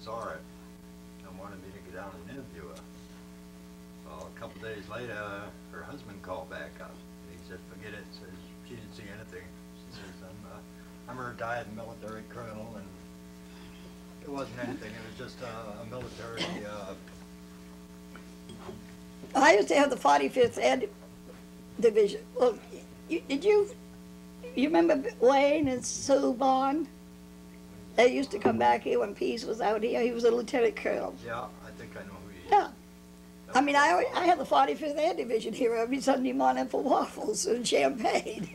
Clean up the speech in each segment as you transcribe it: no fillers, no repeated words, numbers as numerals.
saw it and wanted me to go down and interview her. Well, a couple days later, her husband called back up. He said, forget it. Says she didn't see anything. She says, I'm a retired military colonel, and it wasn't anything. It was just a military. I used to have the 45th Air Division. Well, you remember Wayne and Sue Bond? They used to come back here when Pease was out here. He was a lieutenant colonel. Yeah, I think I know who he is. Yeah. I mean, I had the 45th Air Division here every Sunday morning for waffles and champagne.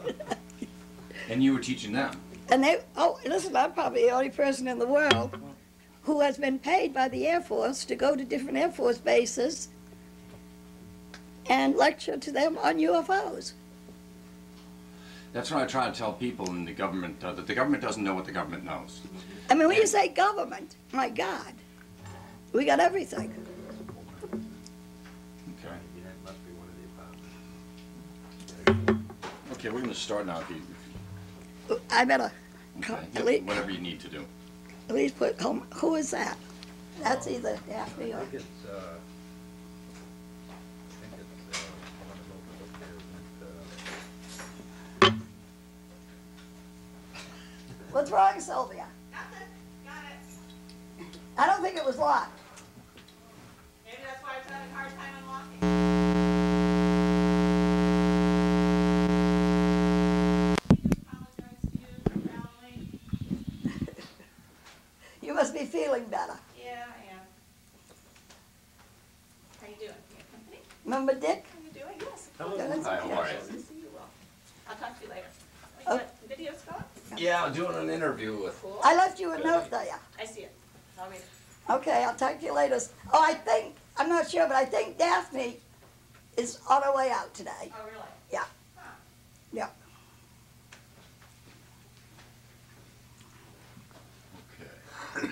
And you were teaching them? And they, oh, listen, I'm probably the only person in the world who has been paid by the Air Force to go to different Air Force bases and lecture to them on UFOs. That's what I try to tell people in the government, that the government doesn't know what the government knows. I mean, when you say government, my God, we got everything. Okay. That must be one of the apartments. Okay, we're going to start now. If you, I better okay. Whatever you need to do. at least put home. Who is that? That's either Daphne I or... think it's one of those up What's wrong, Sylvia? Nothing. Got it. I don't think it was locked. Maybe that's why I was having a hard time unlocking. I do apologize to you, your family. You must be feeling better. Yeah, I am. How you doing? You got company? Remember Dick? How you doing? Yes. Hello. Yeah, that's Hi, okay. how are you? Nice to see you all. I'll talk to you later. Oh. What video's going? Yeah, I'm doing an interview with... Cool. I left you a note there. I see it. I'll read it. Okay, I'll talk to you later. Oh, I think, I'm not sure, but I think Daphne is on her way out today. Oh, really? Yeah. Huh. Yeah. Okay.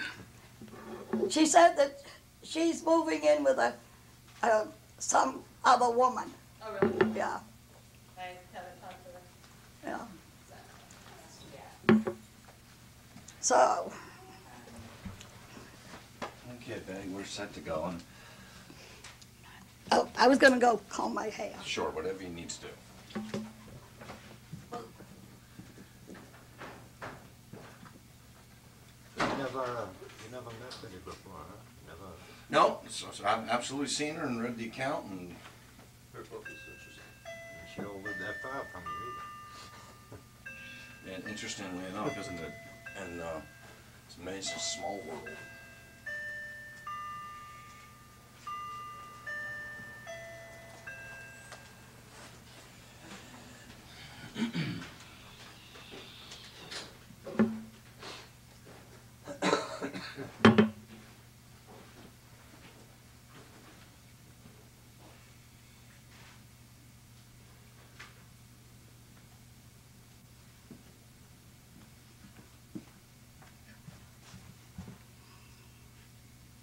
She said that she's moving in with some other woman. Oh, really? Yeah, I haven't talked to her. yeah. Yeah. So, Okay, Betty, we're set to go. And oh, I was gonna go comb my hair. sure, whatever you need to do. You never met Betty before, huh? Never. No, so I've absolutely seen her and read the account, and Her book is interesting. And she don't live that far from you either. and interestingly enough, isn't it? And it's amazing, small world.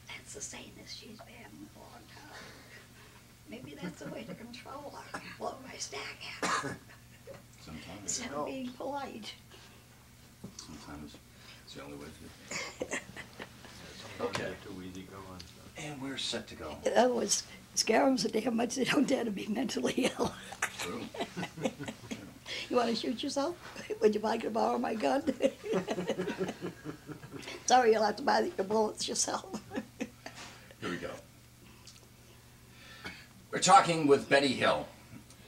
That's the sanest she's been in a long time. Maybe that's the way to control her. Blow my stack out. Sometimes, Instead of being polite. sometimes it's the only way to do it. Sometimes Okay. they're too easy going. So. And we're set to go. In other words, scare them so damn much they don't dare to be mentally ill. True. You want to shoot yourself? Would you like to borrow my gun? Sorry, you'll have to buy your bullets yourself. Here we go. We're talking with Betty Hill,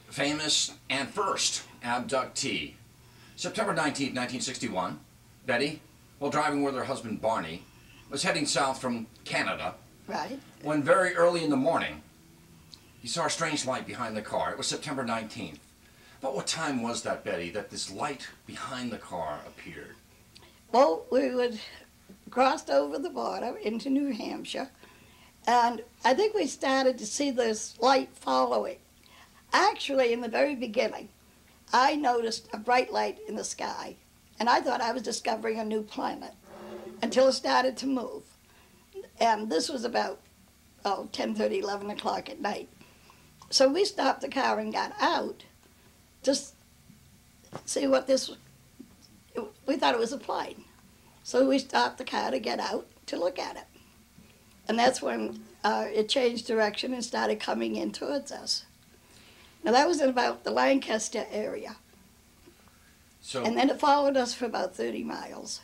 famous and first abductee. September 19, 1961, Betty, while driving with her husband Barney, was heading south from Canada Right? when very early in the morning, he saw a strange light behind the car. It was September 19th. But what time was that, Betty, that this light behind the car appeared? Well, we would crossed over the border into New Hampshire, and I think we started to see this light following. Actually, in the very beginning, I noticed a bright light in the sky, and I thought I was discovering a new planet until it started to move. And this was about 10:30, 11 o'clock at night. So we stopped the car and got out to see what this was. We thought it was a plane. So we stopped the car to get out to look at it. And that's when it changed direction and started coming in towards us. Now that was in about the Lancaster area. So, And then it followed us for about 30 miles.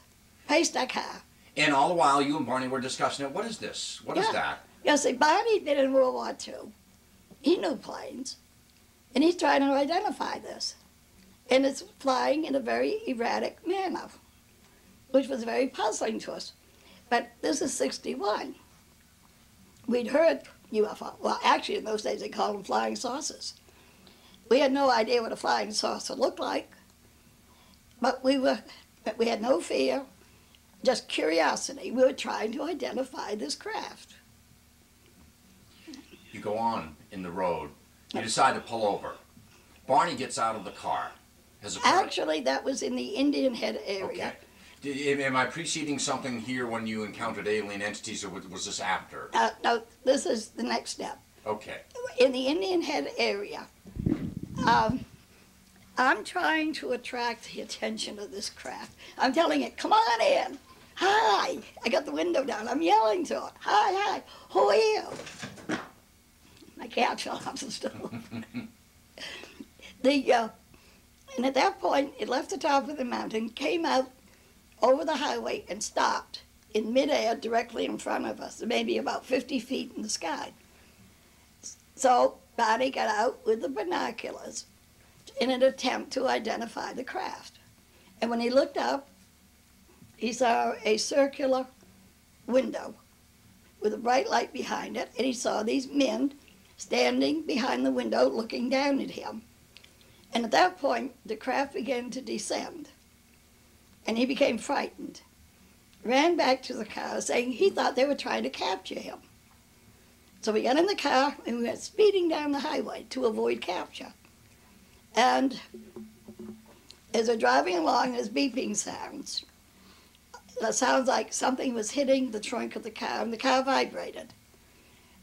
Paced our car. and all the while, you and Barney were discussing it. What is this? What is Yeah. that? Yeah, see, Barney'd been in World War II. He knew planes. And he's trying to identify this. And it's flying in a very erratic manner, which was very puzzling to us. But this is 61. We'd heard UFO. Well, actually, in those days, they called them flying saucers. We had no idea what a flying saucer looked like. But we had no fear, just curiosity. We were trying to identify this craft. You go on in the road. You decide to pull over. Barney gets out of the car. Has a Actually, that was in the Indian Head area. Okay. Am I preceding something here when you encountered alien entities, or was this after? No, this is the next step. Okay. In the Indian Head area, I'm trying to attract the attention of this craft. I'm telling it, come on in. Hi. I got the window down. I'm yelling to it. Hi, hi. Who are you? My cat fell off the stool. And at that point, it left the top of the mountain, came out over the highway, and stopped in midair directly in front of us, maybe about 50 feet in the sky. So Barney got out with the binoculars in an attempt to identify the craft. And when he looked up, he saw a circular window with a bright light behind it, and he saw these men standing behind the window looking down at him. And at that point, the craft began to descend, and he became frightened. Ran back to the car saying he thought they were trying to capture him. So we got in the car and we went speeding down the highway to avoid capture. And as we're driving along, there's beeping sounds. That sounds like something was hitting the trunk of the car, and the car vibrated.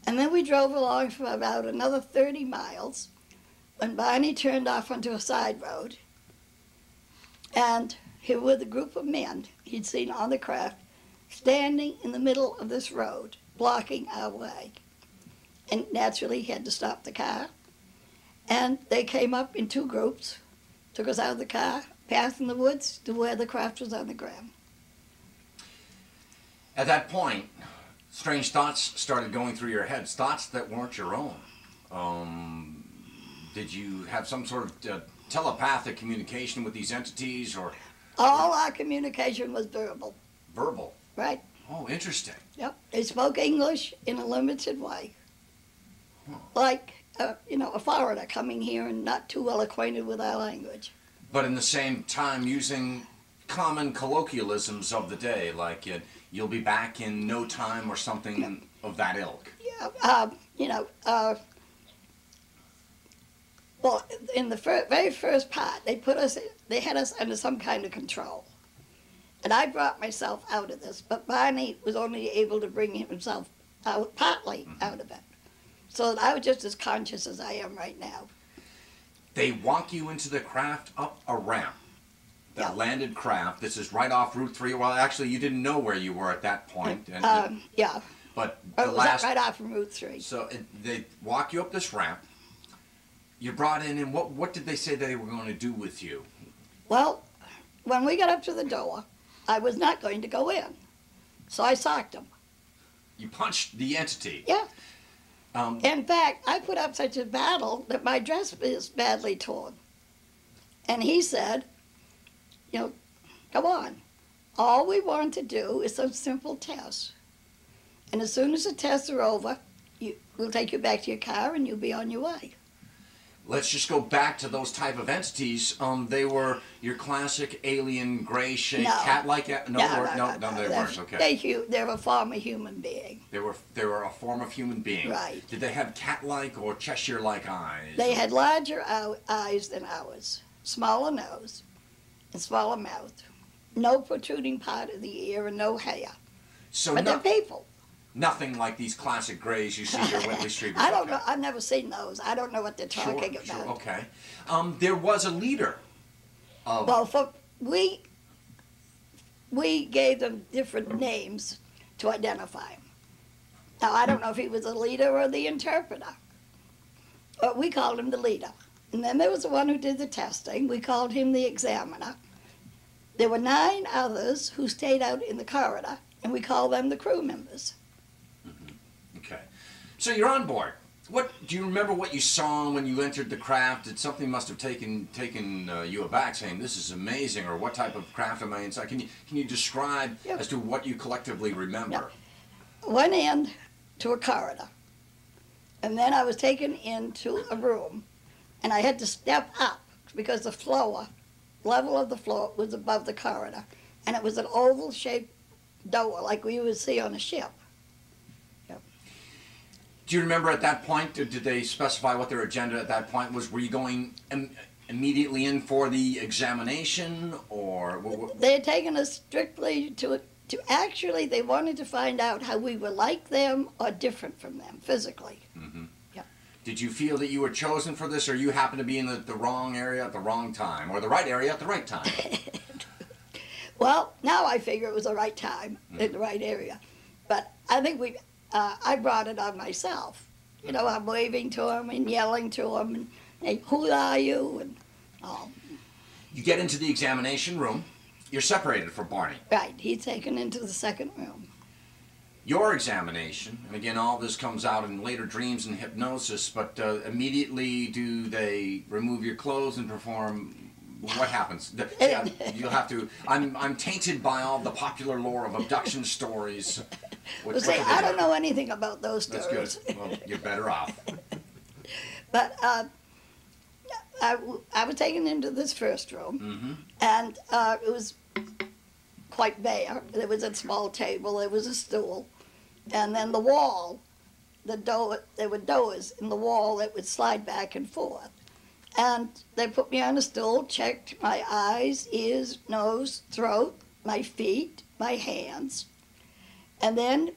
And then we drove along for about another 30 miles when Barney turned off onto a side road. And here were the group of men he'd seen on the craft standing in the middle of this road, blocking our way. And naturally, he had to stop the car. And they came up in two groups, took us out of the car, passed in the woods to where the craft was on the ground. At that point, strange thoughts started going through your heads, thoughts that weren't your own. Did you have some sort of telepathic communication with these entities, or? All our communication was verbal. Verbal? Right. Oh, interesting. Yep. They spoke English in a limited way. Huh. Like, a foreigner coming here and not too well acquainted with our language. But in the same time using common colloquialisms of the day, like you'll be back in no time or something of that ilk. Yeah, well, in the very first part, they had us under some kind of control. And I brought myself out of this, but Barney was only able to bring himself out, partly out of it. So that I was just as conscious as I am right now. They walk you into the craft up a ramp. The landed craft. This is right off Route 3. Well, actually, you didn't know where you were at that point. And, yeah. But Or the was last. that right off from Route 3? So they walk you up this ramp. You're brought in, and what did they say they were going to do with you? Well, when we got up to the door, I was not going to go in. So I socked him. You punched the entity. Yeah. In fact, I put up such a battle that my dress is badly torn. And he said, come on. All we want to do is some simple tests. And as soon as the tests are over, we'll take you back to your car and you'll be on your way. Let's just go back to those type of entities. They were your classic alien, gray-shaped, cat-like. No, they weren't. Okay. They were a form of human being. They were a form of human being. Right. Did they have cat-like or Cheshire-like eyes? They had larger eyes than ours, smaller nose, and smaller mouth. No protruding part of the ear and no hair. So but they're people. Nothing like these classic grays you see here, Whitley Street. I don't know. I've never seen those. I don't know what they're talking about. Sure, okay. There was a leader. Well, we gave them different names to identify them. Now, I don't know if he was the leader or the interpreter. But we called him the leader. And then there was the one who did the testing. We called him the examiner. There were 9 others who stayed out in the corridor, and we called them the crew members. Okay. So you're on board. What do you remember what you saw when you entered the craft? Did something must have taken you aback, saying this is amazing, or what type of craft am I inside? Can you describe as to what you collectively remember? Went in to a corridor, and then I was taken into a room, and I had to step up because the level of the floor was above the corridor, and it was an oval-shaped door like we would see on a ship. Do you remember at that point, did they specify what their agenda at that point was? Were you going immediately in for the examination, or? They had taken us strictly to actually, they wanted to find out how we were like them or different from them physically. Mm-hmm. Yeah. Did you feel that you were chosen for this, or you happened to be in the wrong area at the wrong time, or the right area at the right time? Well, now I figure it was the right time, in the right area. But I think I brought it on myself. You know, I'm waving to him and yelling to him, and hey, who are you? And You get into the examination room. You're separated from Barney. Right, he's taken into the second room. Your examination, and again, all this comes out in later dreams and hypnosis, but immediately do they remove your clothes and perform? What happens? You'll have to. I'm tainted by all the popular lore of abduction stories. Well, see, I don't know anything about those stories. That's good. Well, you're better off. But I was taken into this first room, and it was quite bare. There was a small table, there was a stool, and then the wall, there were doors in the wall that would slide back and forth. And they put me on a stool, checked my eyes, ears, nose, throat, my feet, my hands. And then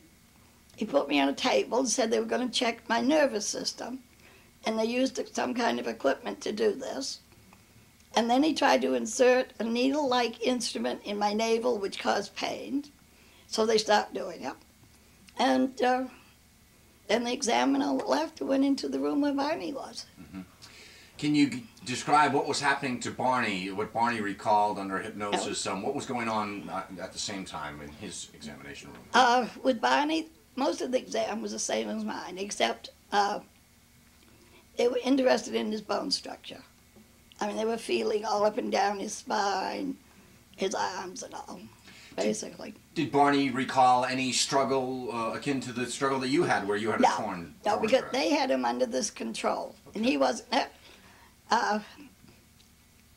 he put me on a table and said they were going to check my nervous system. And they used some kind of equipment to do this. And then he tried to insert a needle-like instrument in my navel, which caused pain. So they stopped doing it. And then the examiner left and went into the room where Barney was. Can you describe what was happening to Barney, what Barney recalled under hypnosis? What was going on at the same time in his examination room? With Barney, most of the exam was the same as mine, except they were interested in his bone structure. I mean, they were feeling all up and down his spine, his arms and all, basically. Did Barney recall any struggle akin to the struggle that you had, where you had a torn No, because thread? they had him under this control, and he wasn't.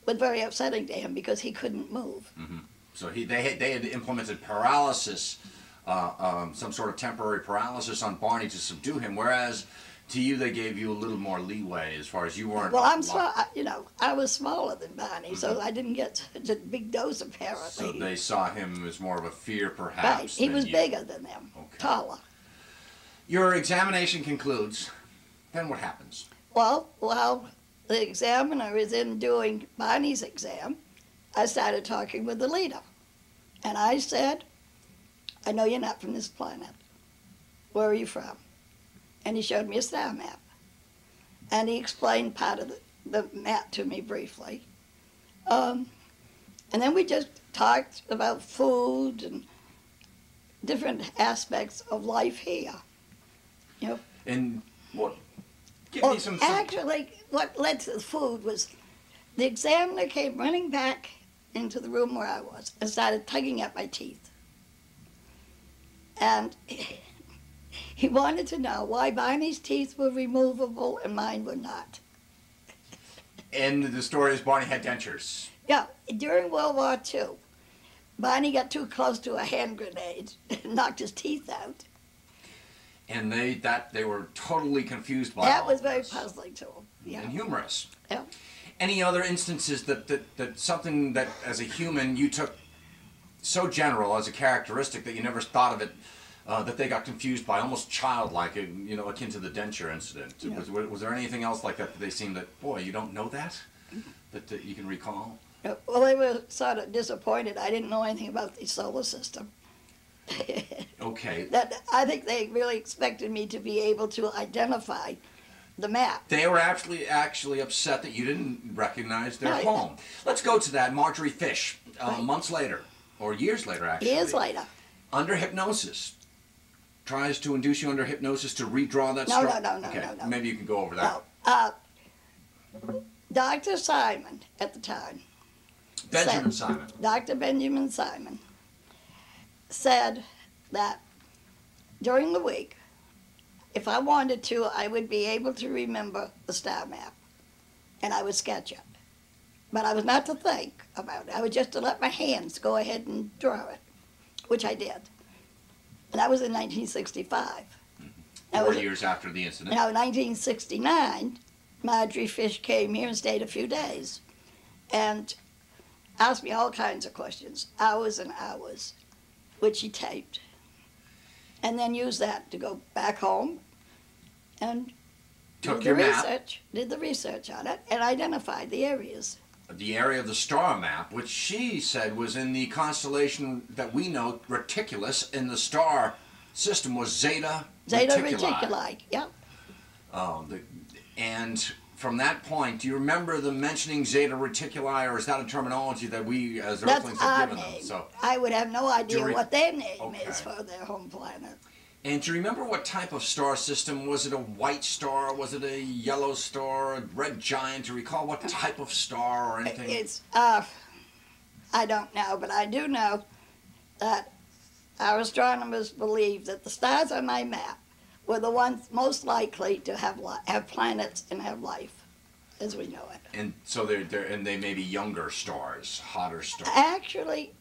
Was very upsetting to him because he couldn't move. So they had implemented paralysis, some sort of temporary paralysis on Barney to subdue him, whereas to you they gave you a little more leeway as far as you weren't. Well, I'm small. You know, I was smaller than Barney, so I didn't get such a big dose apparently. So they saw him as more of a fear, perhaps. Right, he was bigger than them, taller. Your examination concludes. Then what happens? Well, while the examiner is in doing Barney's exam, I started talking with the leader. And I said, I know you're not from this planet. Where are you from? And he showed me a star map. And he explained part of the map to me briefly. And then we just talked about food and different aspects of life here. You know? And what? Well, actually, what led to the food was the examiner came running back into the room where I was and started tugging at my teeth. And he wanted to know why Barney's teeth were removable and mine were not. And the story is Barney had dentures. Yeah, during World War II, Barney got too close to a hand grenade and knocked his teeth out. And they were totally confused by that all was very this. puzzling to them. Yeah. And humorous. Yeah. Any other instances that something that as a human you took so general as a characteristic that you never thought of it, that they got confused by, almost childlike, you know, akin to the denture incident? Yeah. Was there anything else like that they seemed that, boy, you don't know that you can recall? Well, they were sort of disappointed. I didn't know anything about the solar system. Okay. That I think they really expected me to be able to identify the map. They were actually upset that you didn't recognize their Right. home. Let's go to that. Marjorie Fish, Right. months later, or years later, actually. Years later. Under hypnosis. Tries to induce you under hypnosis to redraw that No, story. no, no, okay. no, no. Maybe you can go over that. No, Dr. Simon at the time, Benjamin said- Simon. Dr. Benjamin Simon, said that during the week, if I wanted to, I would be able to remember the star map, and I would sketch it. But I was not to think about it. I was just to let my hands go ahead and draw it, which I did. And that was in 1965. That 4 was- years after the incident. Now, in 1969, Marjorie Fish came here and stayed a few days and asked me all kinds of questions, hours and hours, which she taped. And then used that to go back home and Took did your the map. research on it, and identified the areas. The area of the star map, which she said was in the constellation that we know, Reticulus, in the star system was Zeta Reticuli, yeah. And from that point, do you remember them mentioning Zeta Reticuli, or is that a terminology that we as That's Earthlings our have given them? name. So, I would have no idea re- what their name Okay. is for their home planet. and do you remember what type of star system? Was it a white star? Was it a yellow star? A red giant? Do you recall what type of star or anything? It's, I don't know, but I do know that our astronomers believe that the stars on my map were the ones most likely to have planets and have life, as we know it. And so they may be younger stars, hotter stars. Actually,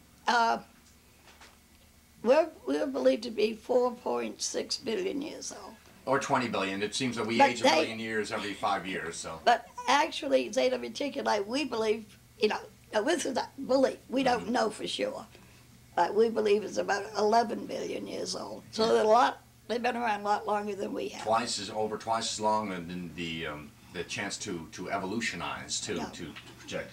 we're believed to be 4.6 billion years old. Or 20 billion. It seems that we But age a they- billion years every 5 years. So But actually, Zeta Reticuli, we believe, now this is a belief, we don't know for sure, but we believe it's about 11 billion years old. So they've been around a lot longer than we have. twice as long, and then the chance to evolutionize to Yeah. to project.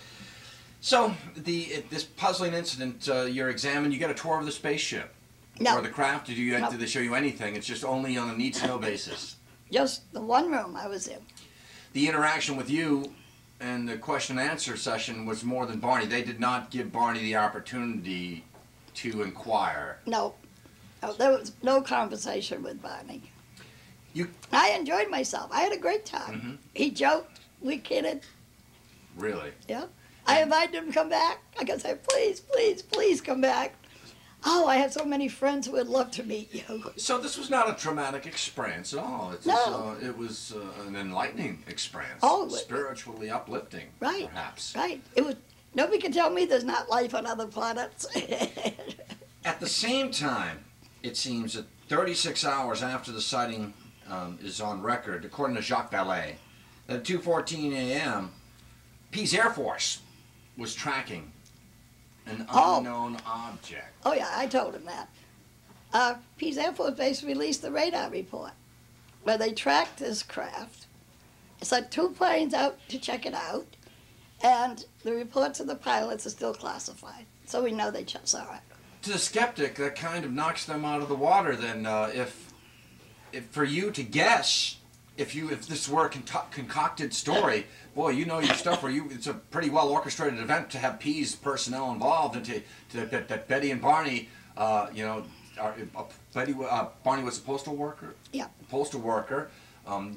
So this puzzling incident, you're examined. You get a tour of the spaceship No. or the craft. No. Did they show you anything? It's just only on a need to know basis. Just the one room I was in. The interaction with you and the question and answer session was more than Barney. They did not give Barney the opportunity to inquire. No, there was no conversation with Barney. You I enjoyed myself. I had a great time. Mhm. He joked, we kidded, really? yeah. I invited him to come back. I could say, please, please, please come back. Oh, I have so many friends who would love to meet you. So this was not a traumatic experience at all. No. It was an enlightening experience. Oh, spiritually uplifting, Right. perhaps. Right. It was. Nobody can tell me there's not life on other planets. At the same time, it seems that 36 hours after the sighting is on record, according to Jacques Vallée, that at 2:14 a.m., Pease Air Force was tracking an Oh. unknown object. Oh yeah, I told him that. Pease Air Force Base released the radar report where they tracked this craft. Sent 2 planes out to check it out, and the reports of the pilots are still classified, so we know they just saw it. To the skeptic, that kind of knocks them out of the water. Then, if for you to guess, if this were a concocted story, boy, you know your stuff. It's a pretty well orchestrated event to have Pease personnel involved, and that Betty and Barney, Barney was a postal worker. Yeah. Postal worker.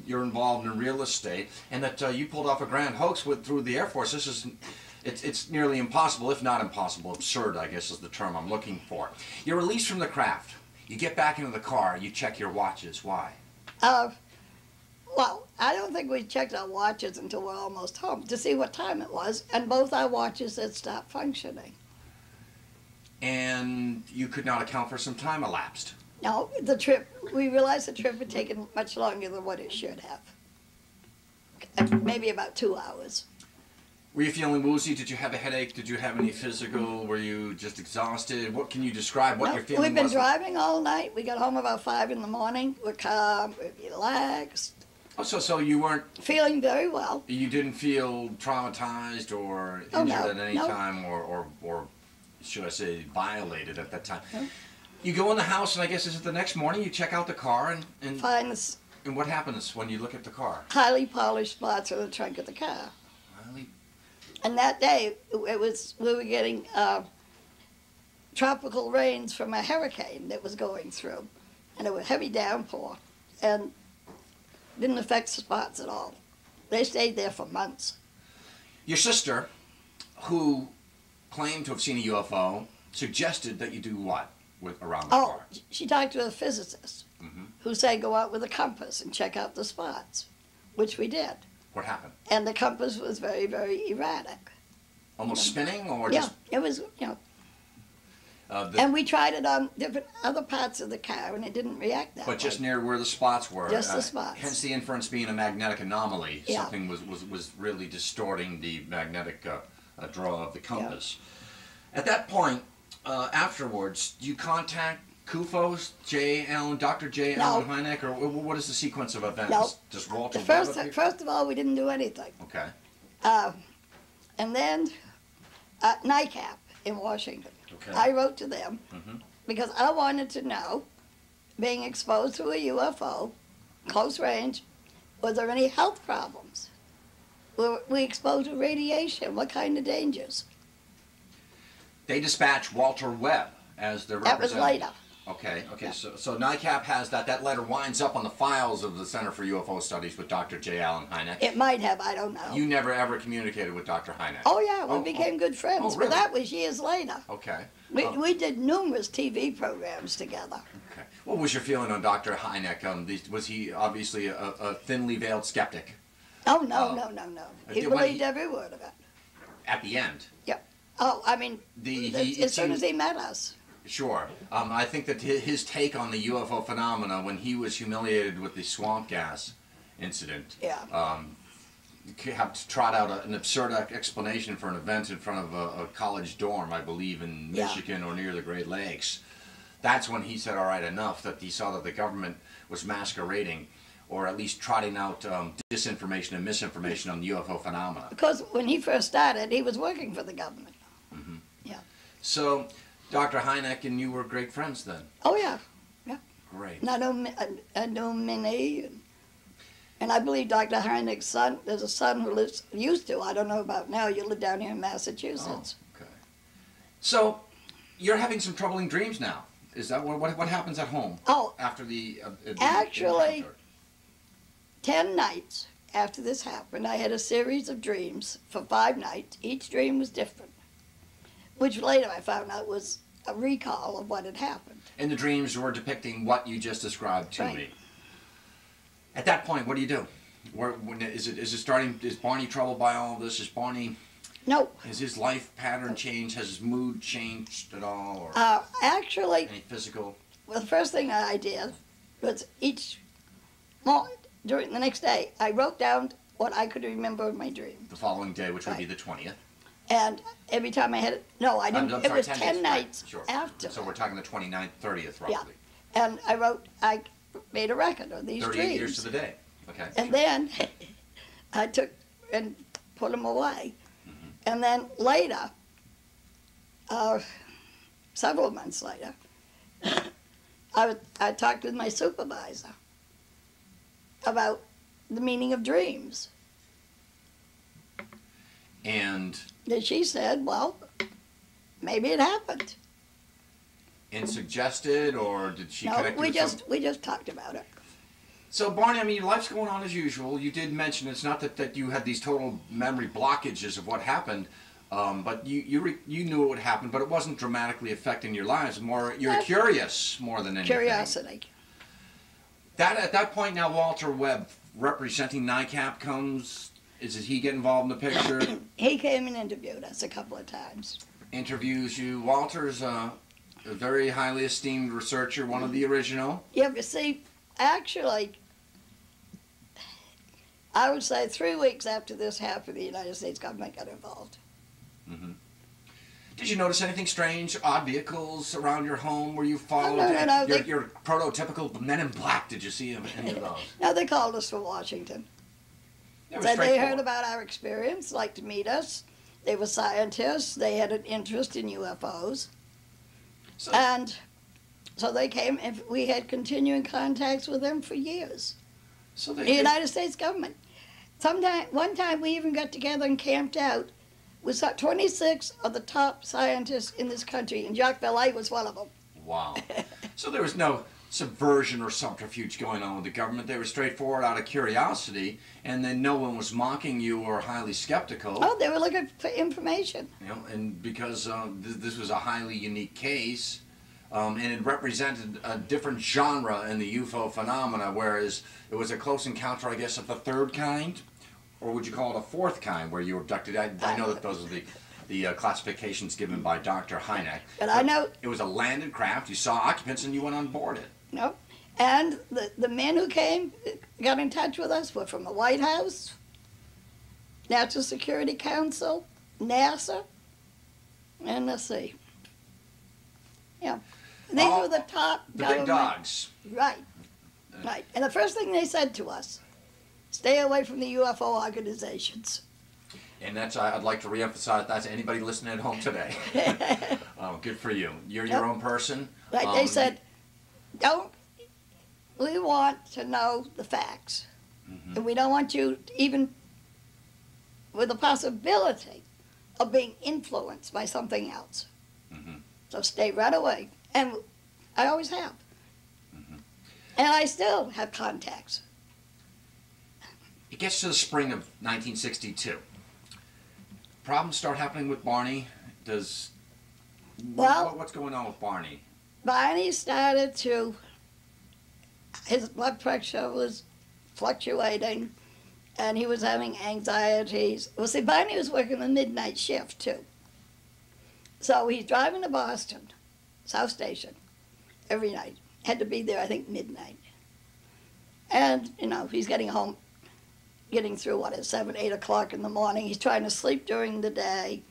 You're involved in real estate, and that you pulled off a grand hoax through the Air Force. It's nearly impossible, if not impossible, absurd, I guess is the term I'm looking for. You're released from the craft. You get back into the car. You check your watches. Why? Well, I don't think we checked our watches until we're almost home to see what time it was, and both our watches had stopped functioning. And you could not account for some time elapsed. No, we realized the trip had taken much longer than what it should have. Maybe about 2 hours. Were you feeling woozy? Did you have a headache? Did you have any physical? Were you just exhausted? What can you describe what No, your feeling we've been was? driving all night. We got home about 5 in the morning. We're calm, we're relaxed, Oh, so you weren't, feeling very well. you didn't feel traumatized or Oh, injured no, at any no. time, or should I say violated at that time? No. You go in the house, and I guess is it the next morning you check out the car, and find this what happens when you look at the car? highly polished spots on the trunk of the car. Highly. And that day, we were getting tropical rains from a hurricane that was going through, and it was heavy downpour, and didn't affect the spots at all. They stayed there for months. Your sister, who claimed to have seen a UFO, suggested that you do what around the car? She talked to a physicist who said go out with a compass and check out the spots, which we did. What happened? And the compass was very, very erratic. Almost spinning, or Yeah, just? it was, and we tried it on different other parts of the car, and it didn't react that way. But just near where the spots were. Just the spots. Hence the inference being a magnetic anomaly. Yeah. Something was really distorting the magnetic draw of the compass. At that point, afterwards, do you contact CUFOS, Dr. J. No. Allen Hynek, or what is the sequence of events? No. Does Walter First Webb appear? of all, we didn't do anything. Okay. And then NICAP in Washington. Okay. I wrote to them Mhm. because I wanted to know, being exposed to a UFO, close range, was there any health problems? Were we exposed to radiation? What kind of dangers? They dispatch Walter Webb as the That was representative. later. Okay. So NICAP has that. That letter winds up on the files of the Center for UFO Studies with Dr. J. Allen Hynek. It might have, I don't know. You never ever communicated with Dr. Hynek? Oh yeah, we became good friends, Oh, really? but that was years later. Okay. We did numerous TV programs together. Okay. What was your feeling on Dr. Hynek? Was he obviously a thinly veiled skeptic Oh no, Oh. no. He When believed he- every word of it. at the end? Oh, I mean, It as soon seemed- as he met us. Sure. I think that his take on the UFO phenomena when he was humiliated with the swamp gas incident, Yeah. have to trot out an absurd explanation for an event in front of a college dorm, I believe, in Yeah. Michigan or near the Great Lakes. That's when he said, all right, enough, that he saw that the government was masquerading, or at least trotting out disinformation and misinformation on the UFO phenomena. Because when he first started, he was working for the government. So, Dr. Hynek and you were great friends then? Oh yeah, Great. and I know Minnie, and I believe Dr. Heinek's son. There's a son who used to. I don't know about now. You live down here in Massachusetts. Oh, okay. So, you're having some troubling dreams now. Is that what happens at home Oh, after the Actually- encounter? 10 nights after this happened, I had a series of dreams for 5 nights. Each dream was different, which later I found out was a recall of what had happened. And the dreams were depicting what you just described to Right. me. At that point, what do you do? Is it starting? Is Barney troubled by all of this? Is Barney? No, Has his life pattern changed? Has his mood changed at all, or actually, any physical? well, the first thing I did was during the next day, I wrote down what I could remember of my dream. The following day, which would be Right. the 20th. And every time I had it, no, I didn't. I'm It sorry, was 10 10 days, nights right, sure. after. So we're talking the 29th, 30th, roughly. And I made a record of these 38 dreams. years to the day. Okay. And then I took and put them away. And then later, several months later, I talked with my supervisor about the meaning of dreams. And And she said, well, maybe it happened. suggested, or did she No, connect we with we just talked about it. So, Barney, I mean, life's going on as usual. You did mention it's not that you had these total memory blockages of what happened, but you knew it would happen, but it wasn't dramatically affecting your lives. You were curious more than anything. Curiosity. At that point now, Walter Webb, representing NICAP, comes. Does he get involved in the picture? He came and interviewed us a couple of times. Interviews you. Walter's a very highly esteemed researcher, one of the original. Yeah, but see, actually, I would say 3 weeks after this happened, the United States government got involved. Mm-hmm. Did you notice anything strange? Odd vehicles around your home where you followed? No. Your prototypical Men in Black. Did you see any of those? No, they called us from Washington. They were Said they heard straightforward. about our experience, liked to meet us. They were scientists. They had an interest in UFOs. So, And So they came, and we had continuing contacts with them for years. So The United States government. One time we even got together and camped out with 26 of the top scientists in this country, and Jacques Vallée was one of them. Wow. So there was no subversion or subterfuge going on with the government. They were straightforward out of curiosity, and then no one was mocking you or highly skeptical. Oh, they were looking for information. You know, and because this was a highly unique case, and it represented a different genre in the UFO phenomena, whereas it was a close encounter, I guess, of the third kind, or would you call it a fourth kind, where you were abducted? I know that those are the classifications given by Dr. Hynek. But I know it was a landed craft. You saw occupants and you went on board it. No. And the men who came, got in touch with us were from the White House, National Security Council, NASA, and let's see. Yeah. These were the top The government. big dogs. Right. Right. And the first thing they said to us, stay away from the UFO organizations. And that's, I'd like to reemphasize that to anybody listening at home today. Oh, good for you. You're your own person. Right. They said, we want to know the facts. And we don't want you to even with the possibility of being influenced by something else. So stay right away. And I always have. And I still have contacts. It gets to the spring of 1962. Problems start happening with Barney. What's going on with Barney? Barney started to, his blood pressure was fluctuating, and he was having anxieties. Well, see, Barney was working the midnight shift, too. So he's driving to Boston, South Station, every night. Had to be there, I think, midnight. And, you know, he's getting home, getting through, 7, 8 o'clock in the morning. He's trying to sleep during the day,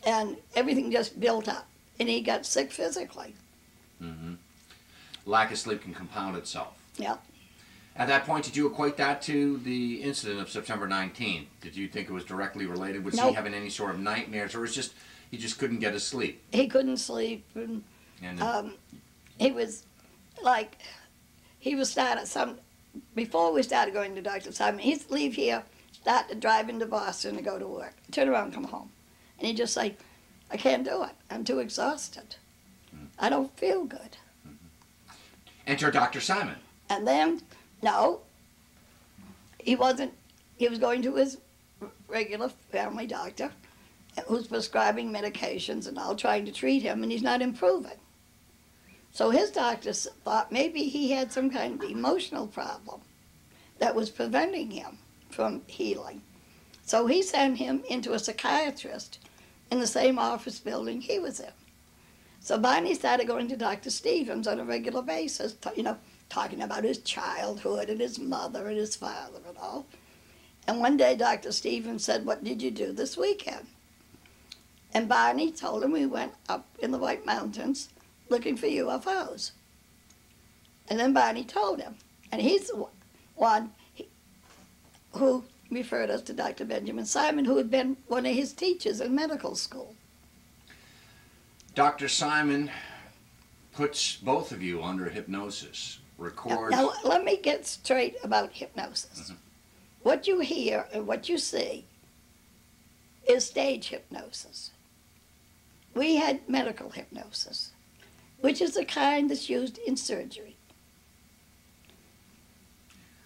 and everything just built up. And he got sick physically. Lack of sleep can compound itself. Yep. At that point, did you equate that to the incident of September 19th? Did you think it was directly related? Was he having any sort of nightmares, or was just he just couldn't get his sleep? He couldn't sleep, and he was like, he was before we started going to Dr. Simon, he'd leave here, start to drive into Boston to go to work, turn around and come home. And he'd just say, I can't do it. I'm too exhausted. I don't feel good. Enter Dr. Simon. And then, no, he wasn't. He was going to his regular family doctor, who's prescribing medications and all, trying to treat him, and he's not improving. So his doctor thought maybe he had some kind of emotional problem that was preventing him from healing. So he sent him into a psychiatrist in the same office building he was in. So Barney started going to Dr. Stevens on a regular basis, talking about his childhood and his mother and his father and all. And one day Dr. Stevens said, what did you do this weekend? And Barney told him we went up in the White Mountains looking for UFOs. And then Barney told him. And he's the one who referred us to Dr. Benjamin Simon, who had been one of his teachers in medical school. Dr. Simon puts both of you under hypnosis, records... Now, let me get straight about hypnosis. What you hear and what you see is stage hypnosis. We had medical hypnosis, which is the kind that's used in surgery.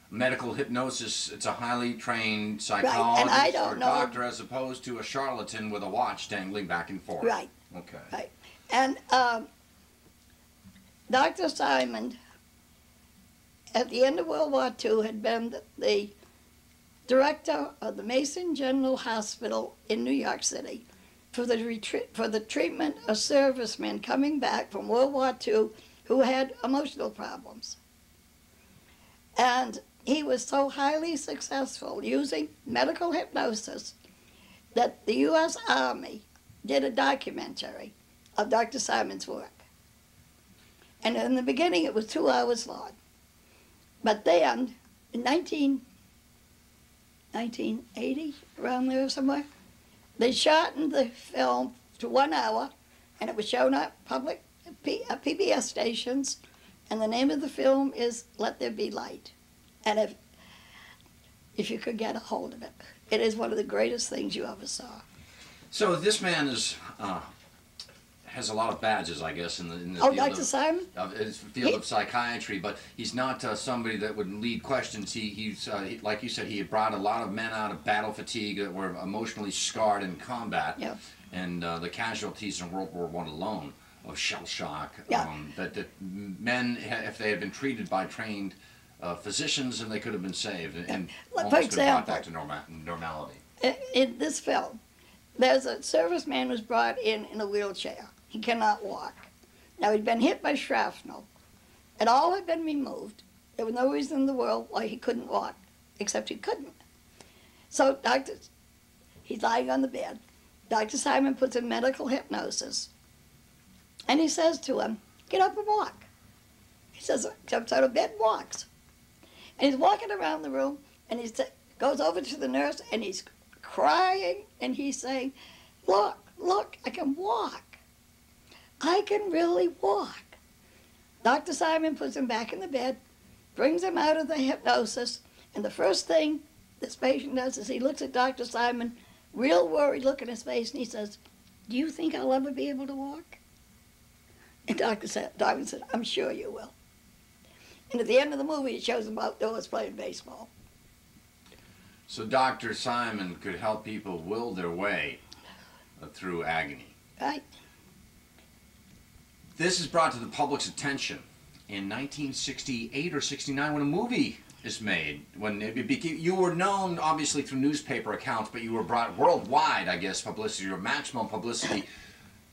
Medical hypnosis, it's a highly trained psychologist or doctor as opposed to a charlatan with a watch dangling back and forth. Right. Okay. Right. And Dr. Simon, at the end of World War II, had been the director of the Mason General Hospital in New York City for the treatment of servicemen coming back from World War II who had emotional problems. And he was so highly successful using medical hypnosis that the U.S. Army did a documentary of Dr. Simon's work. And in the beginning, it was 2 hours long. But then, in 1980, around there somewhere, they shortened the film to 1 hour, and it was shown at public PBS stations, and the name of the film is Let There Be Light. And if you could get a hold of it, it is one of the greatest things you ever saw. So this man is has a lot of badges, I guess, in the Oh, field Dr. Simon? of psychiatry, but he's not somebody that would lead questions. He's like you said, he had brought a lot of men out of battle fatigue that were emotionally scarred in combat, Yeah. and the casualties in World War I alone of shell shock. Yeah. That men, if they had been treated by trained physicians, and they could have been saved and For almost been brought example, back to normality. in this film, there's a serviceman who's brought in a wheelchair. He cannot walk. Now, he'd been hit by shrapnel. It all had been removed. There was no reason in the world why he couldn't walk, except he couldn't. So he's lying on the bed. Dr. Simon puts in medical hypnosis. And he says to him, get up and walk. He says, jumps out of bed and walks. And he's walking around the room, and he goes over to the nurse, and he's crying, and he's saying, look, I can walk. I can really walk. Dr. Simon puts him back in the bed, brings him out of the hypnosis, and the first thing this patient does is he looks at Dr. Simon, real worried look in his face, and he says, do you think I'll ever be able to walk? And Dr. Simon said, I'm sure you will. And at the end of the movie, it shows him outdoors playing baseball. So Dr. Simon could help people will their way through agony. Right? This is brought to the public's attention in 1968 or 69 when a movie is made. When it became, you were known obviously through newspaper accounts, but you were brought worldwide, I guess, publicity or maximum publicity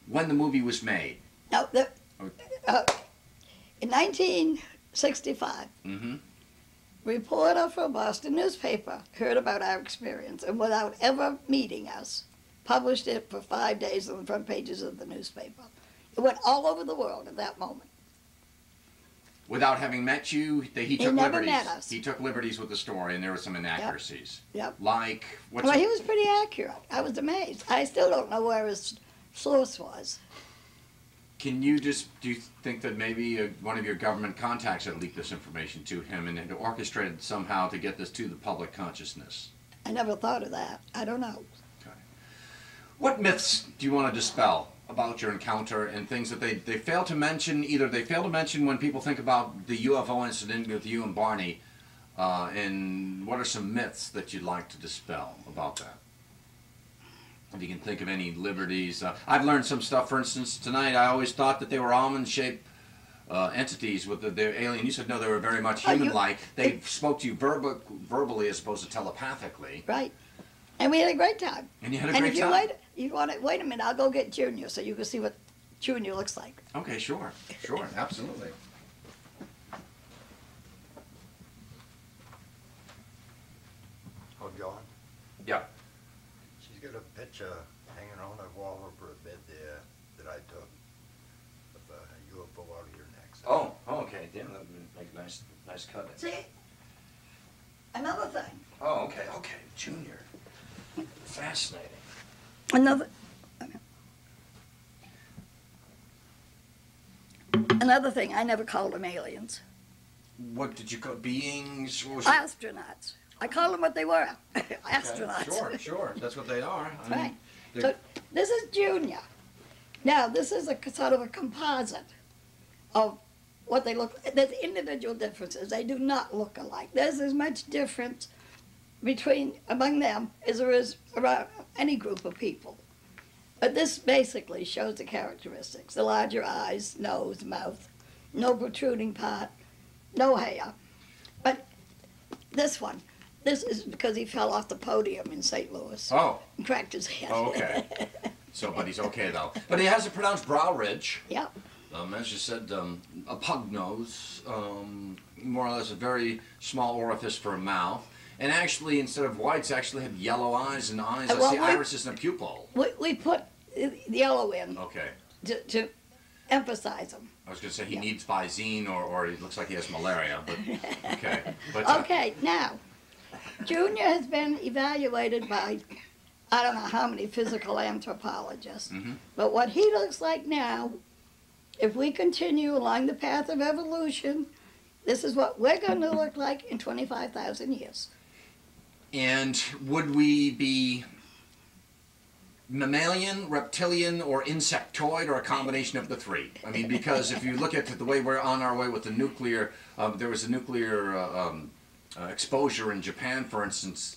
when the movie was made. No, in 1965, reporter from a Boston newspaper heard about our experience and without ever meeting us, published it for 5 days on the front pages of the newspaper. It went all over the world at that moment. Without having met you, he took never liberties. met us. He took liberties with the story, and there were some inaccuracies. Yep. Like what's Well, he was pretty accurate. I was amazed. I still don't know where his source was. Can you do you think that maybe one of your government contacts had leaked this information to him and had orchestrated somehow to get this to the public consciousness? I never thought of that. I don't know. Okay. What myths do you want to dispel about your encounter and things that they fail to mention? Either they fail to mention when people think about the UFO incident with you and Barney, and what are some myths that you'd like to dispel about that? If you can think of any liberties. I've learned some stuff, for instance, tonight. I always thought that they were almond-shaped entities with the alien. You said no, they were very much human-like. They spoke to you verbally as opposed to telepathically. Right. And we had a great time. And you had a great time. And if you wait a minute, I'll go get Junior so you can see what Junior looks like. Okay, sure, absolutely. Oh, John, Yeah. she's got a picture hanging on the wall over a bed there that I took of a UFO out of your neck. Oh, okay. Damn, that would make a nice cut. See? Another thing. Oh, okay, Junior. Fascinating. Another thing, I never called them aliens. What did you call beings? What was Astronauts. I called them what they were. Astronauts. Okay, sure. That's what they are. I mean, Right. So this is Junior. Now, this is a sort of a composite of what they look like. There's individual differences. They do not look alike. There's as much difference among them as there is around any group of people. But this basically shows the characteristics. The larger eyes, nose, mouth, no protruding part, no hair. But this is because he fell off the podium in St. Louis. Oh. And cracked his head. Oh, okay. So, but he's okay though. But he has a pronounced brow ridge. Yep. As you said, a pug nose, more or less a very small orifice for a mouth. And actually, instead of whites, actually have yellow eyes and eyes. I see irises and a pupil. We put the yellow in Okay. to emphasize them. I was going to say he needs Visine or he looks like he has malaria, but okay. But, Okay, now, Junior has been evaluated by I don't know how many physical anthropologists. But what he looks like now if we continue along the path of evolution, this is what we're going to look like in 25,000 years. And would we be mammalian, reptilian, or insectoid, or a combination of the three? I mean, because if you look at the way we're on our way with the nuclear, there was a nuclear exposure in Japan, for instance,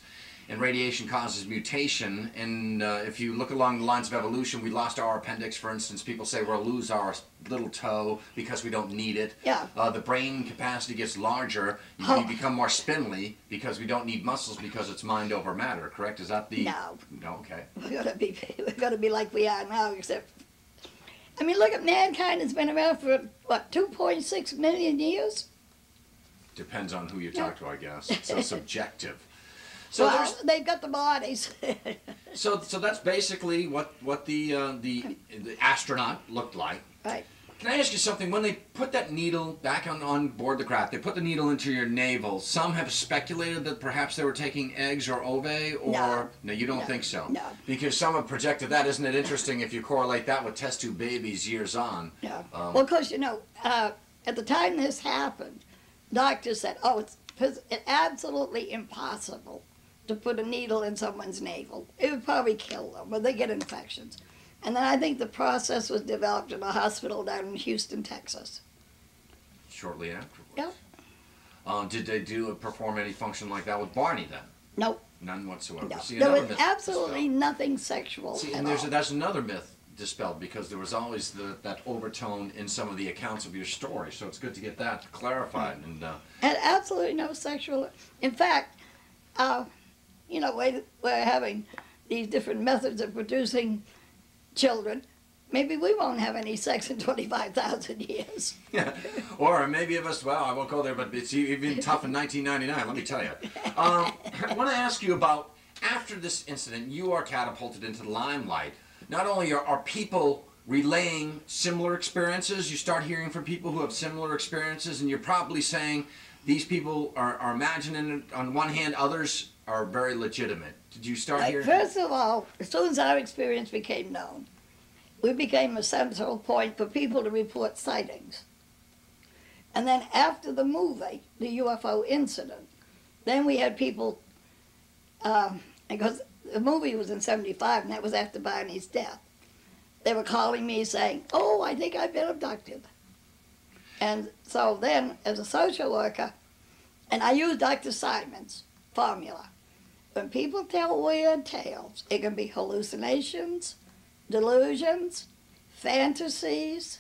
and radiation causes mutation. And if you look along the lines of evolution, we lost our appendix, for instance. People say we'll lose our little toe because we don't need it. Yeah. The brain capacity gets larger. You become more spindly because we don't need muscles because it's mind over matter. Correct? Is that the? No. No. Okay. We're gonna be like we are now, except. I mean, look at mankind. It's been around for what, 2.6 million years. Depends on who you talk to, I guess. It's so subjective. So well, they've got the bodies. so that's basically what the astronaut looked like. Right. Can I ask you something? When they put that needle back on board the craft, they put the needle into your navel. Some have speculated that perhaps they were taking eggs or ovae, or no, you don't think so? No. Because some have projected that. Isn't it interesting if you correlate that with test tube babies years on? Yeah. Well, of course, you know, at the time this happened, doctors said, "Oh, it's absolutely impossible to put a needle in someone's navel. It would probably kill them, or they get infections." And then I think the process was developed in a hospital down in Houston, Texas. Shortly afterwards. Yep. Did they perform any function like that with Barney then? Nope. None whatsoever. No. See, There another was myth absolutely dispelled. nothing sexual See, at and all. that's another myth dispelled, because there was always that overtone in some of the accounts of your story. So it's good to get that clarified. And And absolutely no sexual. In fact, you know, we're having these different methods of producing children. Maybe we won't have any sex in 25,000 years. yeah, or maybe of us. Well, I won't go there, but it's even tough in 1999. Let me tell you. I want to ask you about, after this incident, you are catapulted into the limelight. Not only are people relaying similar experiences, you start hearing from people who have similar experiences, and you're probably saying these people are imagining it on one hand, others are very legitimate. Did you start hearing? First of all, as soon as our experience became known, we became a central point for people to report sightings. And then after the movie, the UFO incident, then we had people, because the movie was in 75, and that was after Barney's death. They were calling me saying, "Oh, I think I've been abducted." And so then, as a social worker, and I use Dr. Simon's formula, when people tell weird tales, it can be hallucinations, delusions, fantasies,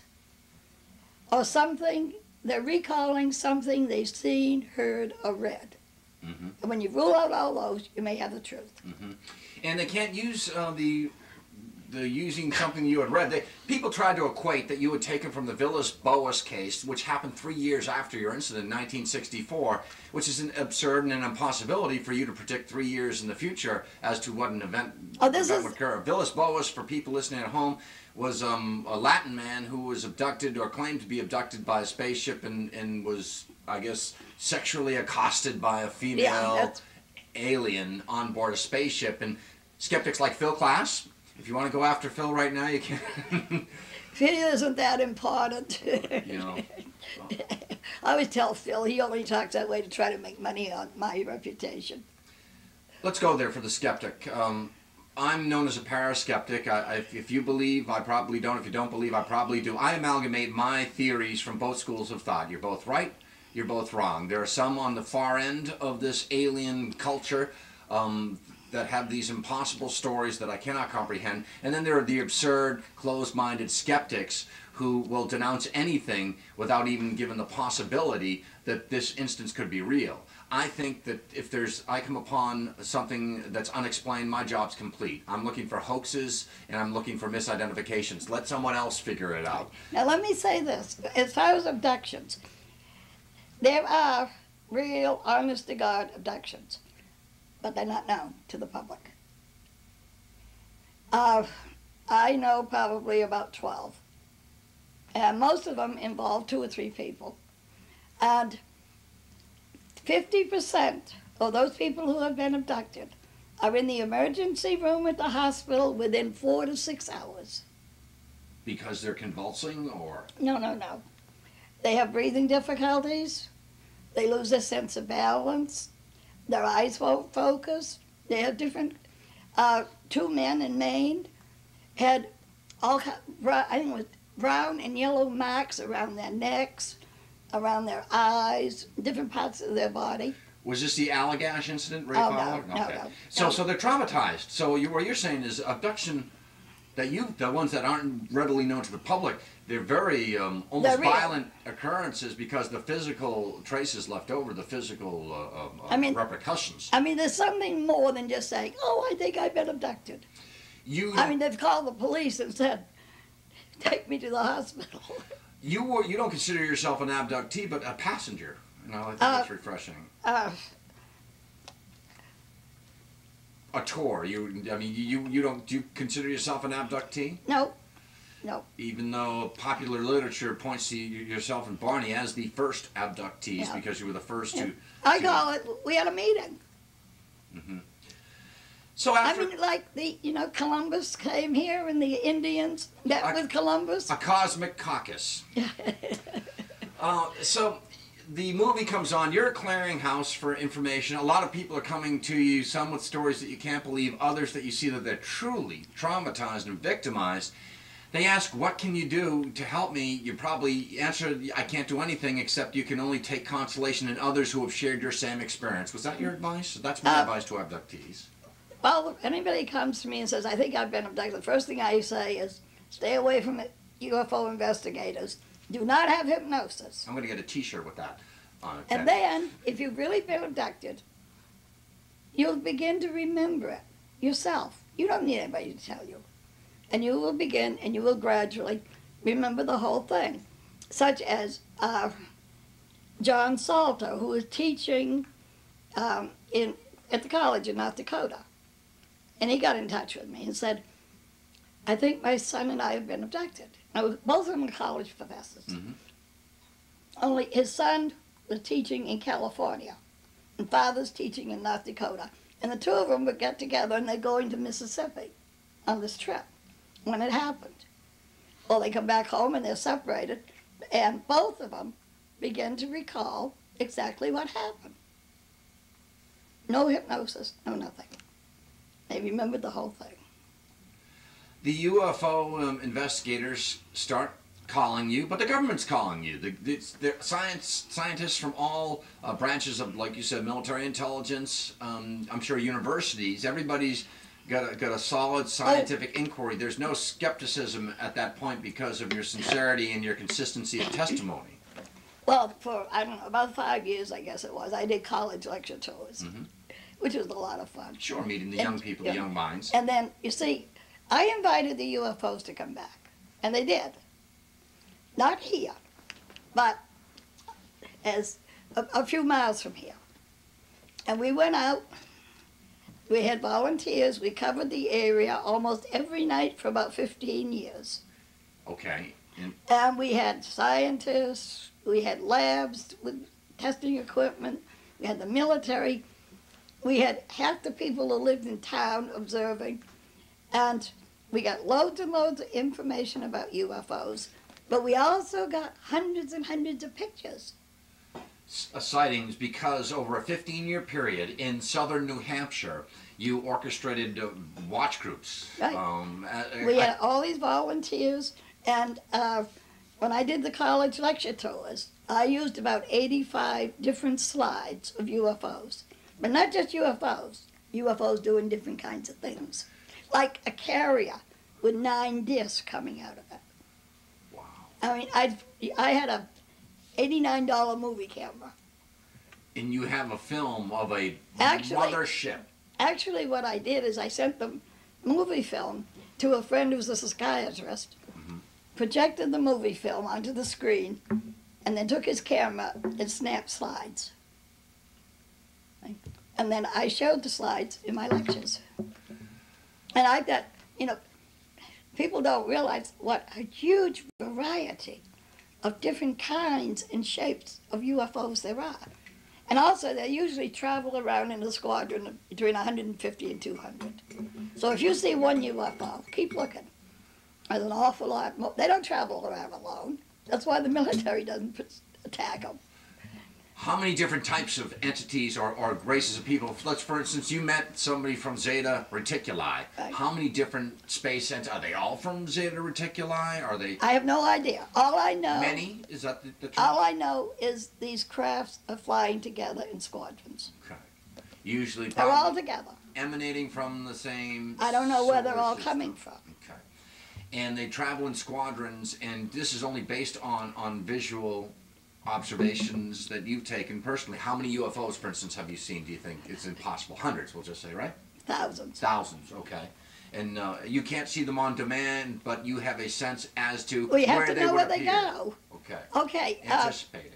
or something, they're recalling something they've seen, heard, or read. Mm-hmm. And when you rule out all those, you may have the truth. Mm-hmm. And they can't use the using something you had read. People tried to equate that you had taken from the Boas case, which happened 3 years after your incident in 1964, which is an absurd and an impossibility for you to predict 3 years in the future as to what an event would occur. Boas, for people listening at home, was a Latin man who was abducted, or claimed to be abducted, by a spaceship, and was, I guess, sexually accosted by a female alien on board a spaceship. And skeptics like Phil Klass, if you want to go after Phil right now, you can. Phil isn't that important. You know. I always tell Phil he only talks that way to try to make money on my reputation. Let's go there for the skeptic. I'm known as a paraskeptic. If you believe, I probably don't. If you don't believe, I probably do. I amalgamate my theories from both schools of thought. You're both right, you're both wrong. There are some on the far end of this alien culture that have these impossible stories that I cannot comprehend. And then there are the absurd, closed-minded skeptics who will denounce anything without even giving the possibility that this instance could be real. I think that if I come upon something that's unexplained, my job's complete. I'm looking for hoaxes, and I'm looking for misidentifications. Let someone else figure it out. Now let me say this, as far as abductions, there are real, honest-to-God abductions, but they're not known to the public. I know probably about 12, and most of them involve 2 or 3 people. And 50% of those people who have been abducted are in the emergency room at the hospital within 4 to 6 hours. Because they're convulsing, or? No, no, no. They have breathing difficulties. They lose their sense of balance. Their eyes won't focus. They have different. Two men in Maine had I think it was brown and yellow marks around their necks, around their eyes, different parts of their body. Was this the Allagash incident, Ray Oh, Fowler? no, Okay. no. So they're traumatized. So what you're saying is abduction, the ones that aren't readily known to the public, they're very almost They're real. violent occurrences because the physical traces left over, the physical repercussions. I mean, there's something more than just saying, "Oh, I think I've been abducted." I mean, they've called the police and said, "Take me to the hospital." You don't consider yourself an abductee, but a passenger. And I think that's refreshing. A tour. You don't. Do you consider yourself an abductee? No, no. Even though popular literature points to yourself and Barney as the first abductees, Yeah. because you were the first to. I call it. We had a meeting. Mm-hmm. So after I mean, like Columbus came here, and the Indians met with Columbus. a cosmic caucus. So the movie comes on. You're a clearinghouse for information. A lot of people are coming to you, some with stories that you can't believe, others that you see that they're truly traumatized and victimized. They ask, what can you do to help me? You probably answer, I can't do anything, except you can only take consolation in others who have shared your same experience. Was that your advice? That's my advice to abductees. Well, if anybody comes to me and says, "I think I've been abducted," the first thing I say is, stay away from UFO investigators. Do not have hypnosis. I'm going to get a T-shirt with that on it. And then, if you've really been abducted, you'll begin to remember it yourself. You don't need anybody to tell you. And you will begin, and you will gradually remember the whole thing. Such as John Salter, who was teaching at the college in North Dakota. And he got in touch with me and said, "I think my son and I have been abducted." Now, both of them were college professors. Mm-hmm. Only his son was teaching in California, and father's teaching in North Dakota. And the two of them would get together, and they're going to Mississippi on this trip when it happened. Well, they come back home, and they're separated, and both of them begin to recall exactly what happened. No hypnosis, no nothing. They remembered the whole thing. The UFO investigators start calling you, but the government's calling you. The scientists from all branches of, like you said, military intelligence, I'm sure universities, everybody's got a solid scientific inquiry. There's no skepticism at that point because of your sincerity and your consistency of testimony. Well, for, I don't know, about 5 years, I guess it was, I did college lecture tours, which was a lot of fun. Sure, meeting the young people, the young minds. And then, you see, I invited the UFOs to come back, and they did. Not here, but as a few miles from here. And we went out, we had volunteers, we covered the area almost every night for about 15 years. Okay. And we had scientists, we had labs with testing equipment, we had the military, we had half the people who lived in town observing, and we got loads and loads of information about UFOs, but we also got hundreds and hundreds of pictures. Sightings, because over a 15-year period in southern New Hampshire, you orchestrated watch groups. Right. We had all these volunteers, and when I did the college lecture tours, I used about 85 different slides of UFOs. But not just UFOs, UFOs doing different kinds of things. Like a carrier with 9 discs coming out of it. Wow. I mean, I had a $89 movie camera. And you have a film of a mothership. Actually, what I did is I sent the movie film to a friend who's a psychiatrist, projected the movie film onto the screen, and then took his camera and snapped slides. And then I showed the slides in my lectures. And I got, people don't realize what a huge variety of different kinds and shapes of UFOs there are. And also, they usually travel around in a squadron of between 150 and 200. So if you see one UFO, keep looking. There's an awful lot more. They don't travel around alone. That's why the military doesn't attack them. How many different types of entities or races of people? Let's, for instance, you met somebody from Zeta Reticuli. Right. How many different space entities? Are they all from Zeta Reticuli? Are they? I have no idea. All I know. Many? Is that the term? All I know is these crafts are flying together in squadrons. Okay. Usually, They're all together. emanating from the same. I don't know where they're all sources. coming from. Okay. And they travel in squadrons, and this is only based on visual observations that you've taken personally. How many UFOs, for instance, have you seen, do you think? It's impossible. Hundreds, we'll just say, right? Thousands. Thousands, okay. And you can't see them on demand, but you have a sense as to We have where to they know would where they appear. go. Okay. Okay. Anticipating.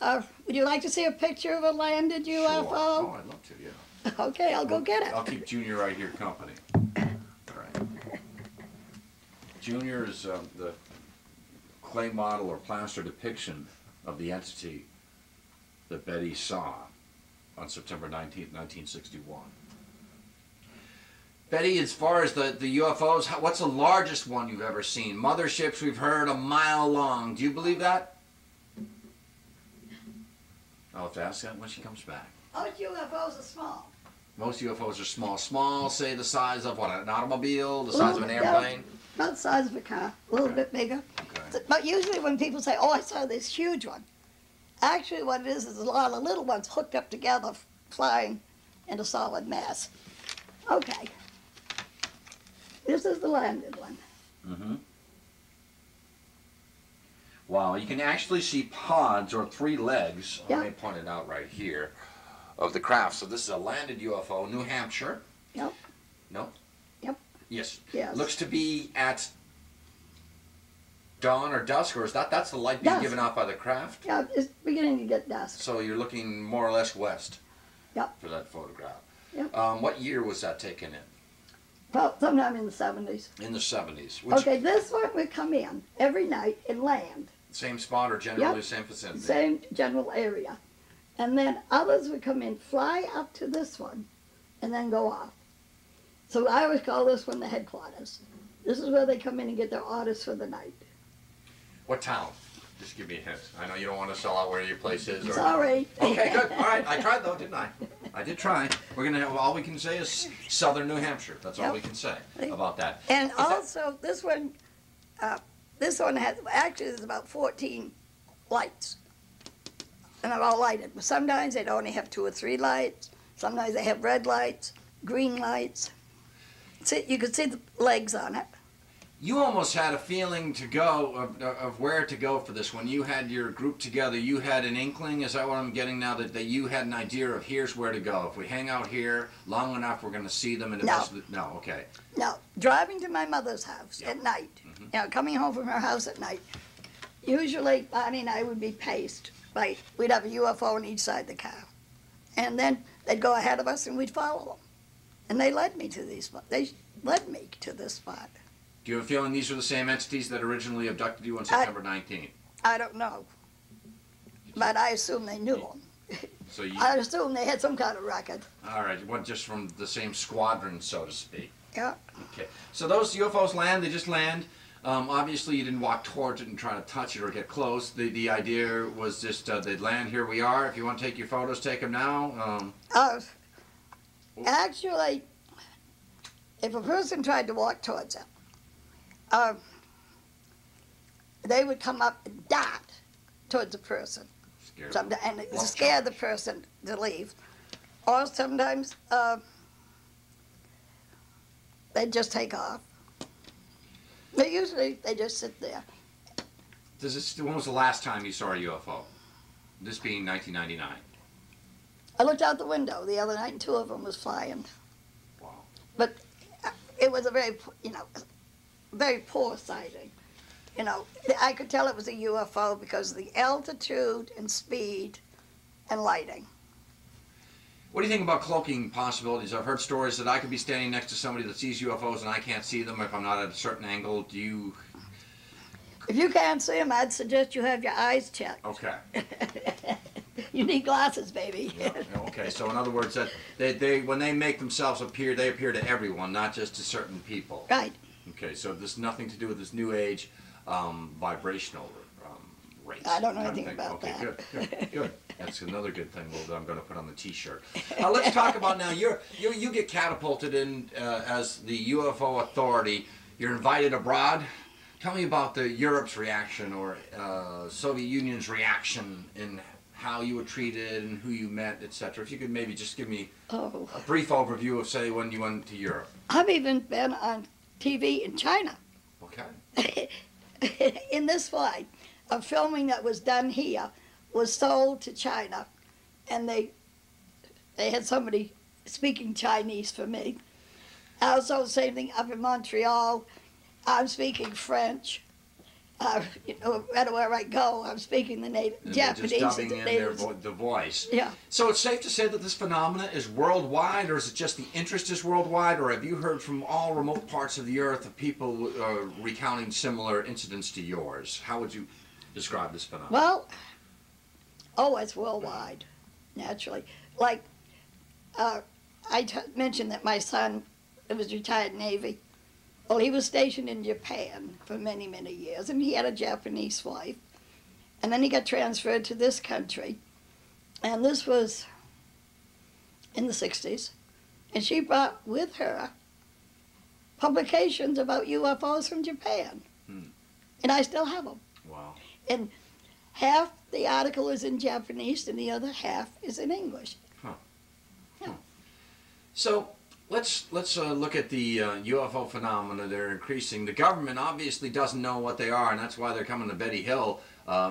Would you like to see a picture of a landed Sure. UFO? Oh, I'd love to, yeah. Okay, I'll go get it. I'll keep Junior right here company. All right. Junior is the clay model or plaster depiction of the entity that Betty saw on September 19th, 1961. Betty, as far as the UFOs, what's the largest one you've ever seen? Motherships we've heard a mile long. Do you believe that? I'll have to ask that when she comes back. Most UFOs are small. Most UFOs are small. Small, say the size of what, an automobile, the size of an airplane? About the size of a car, a little bit bigger. Okay. But usually when people say, oh, I saw this huge one, actually what it is a lot of little ones hooked up together, flying in a solid mass. Okay. This is the landed one. Mm-hmm. Wow, you can actually see pods or three legs, Yeah. let me point it out right here, of the craft. So this is a landed UFO, New Hampshire. Yep. No? Yep. Yes. Yes. Looks to be at dawn or dusk, or is that's the light being Dusk. given out by the craft? Yeah, it's beginning to get dusk. So you're looking more or less west Yep. for that photograph. Yep. What year was that taken in? Well, sometime in the 70s. In the 70s. Which, Okay, this one would come in every night and land. Same spot or generally Yep. same vicinity? Same general area. And then others would come in, fly up to this one, and then go off. So I always call this one the headquarters. This is where they come in and get their orders for the night. What town? Just give me a hint. I know you don't want to sell out where your place is. Or... Sorry. Okay, good. All right. I tried though, didn't I? I did try. We're gonna have, all we can say is southern New Hampshire. That's all Yep. we can say about that. And Is that- also, this one has, actually there's about 14 lights. And they're all lighted. But sometimes they'd only have 2 or 3 lights. Sometimes they have red lights, green lights. See, you could see the legs on it. You almost had a feeling to go of where to go for this. When you had your group together, you had an inkling. Is that what I'm getting now? That you had an idea of here's where to go. If we hang out here long enough, we're going to see them. And no, okay. No, driving to my mother's house Yep. at night, Mhm. Coming home from her house at night, usually Bonnie and I would be paced. Like, we'd have a UFO on each side of the car. And then they'd go ahead of us and we'd follow them. And they led me to this spot. Do you have a feeling these are the same entities that originally abducted you on September 19th? I don't know. But I assume they knew them. So you, I assume they had some kind of record. all right, what, just from the same squadron, so to speak. Yeah. Okay, so those UFOs land, they just land. Obviously, you didn't walk towards it and try to touch it or get close. The idea was just they'd land, here we are. If you want to take your photos, take them now. Actually, if a person tried to walk towards it, they would come up and dart towards the person. Scared. And it Walk scare charge. the person to leave. Or sometimes they'd just take off. But usually they just sit there. When was the last time you saw a UFO? This being 1999. I looked out the window the other night and 2 of them was flying. Wow. But it was a very, very poor sighting. I could tell it was a UFO because of the altitude and speed and lighting. What do you think about cloaking possibilities? I've heard stories that I could be standing next to somebody that sees UFOs and I can't see them if I'm not at a certain angle. Do you... If you can't see them, I'd suggest you have your eyes checked. Okay. You need glasses, baby. Yeah, okay, so in other words, that they when they make themselves appear, they appear to everyone, not just to certain people. Right. Okay, so there's nothing to do with this new age vibrational rates. I don't know anything about okay, that. Good. That's another good thing that I'm going to put on the T-shirt. Let's talk about now. You get catapulted in as the UFO authority. You're invited abroad. Tell me about Europe's reaction or Soviet Union's reaction in how you were treated and who you met, etc. If you could maybe just give me a brief overview of, say, when you went to Europe. I've even been on TV in China. Okay. In this flight, a filming that was done here was sold to China, and they had somebody speaking Chinese for me. Also, same thing up in Montreal. I'm speaking French. You know, everywhere I go, I'm speaking the native And Japanese. they're just dubbing in native, the voice. Yeah. So it's safe to say that this phenomena is worldwide, or is it just the interest is worldwide, or have you heard from all remote parts of the earth of people recounting similar incidents to yours? How would you describe this phenomenon? Well, it's worldwide, naturally. Like, I mentioned that my son was retired Navy. Well, he was stationed in Japan for many, many years, and he had a Japanese wife. And then he got transferred to this country, and this was in the 60s. And she brought with her publications about UFOs from Japan. And I still have them. Wow. And half the article is in Japanese, and the other half is in English. So let's look at the UFO phenomena. They're increasing. The government obviously doesn't know what they are, and that's why they're coming to Betty Hill,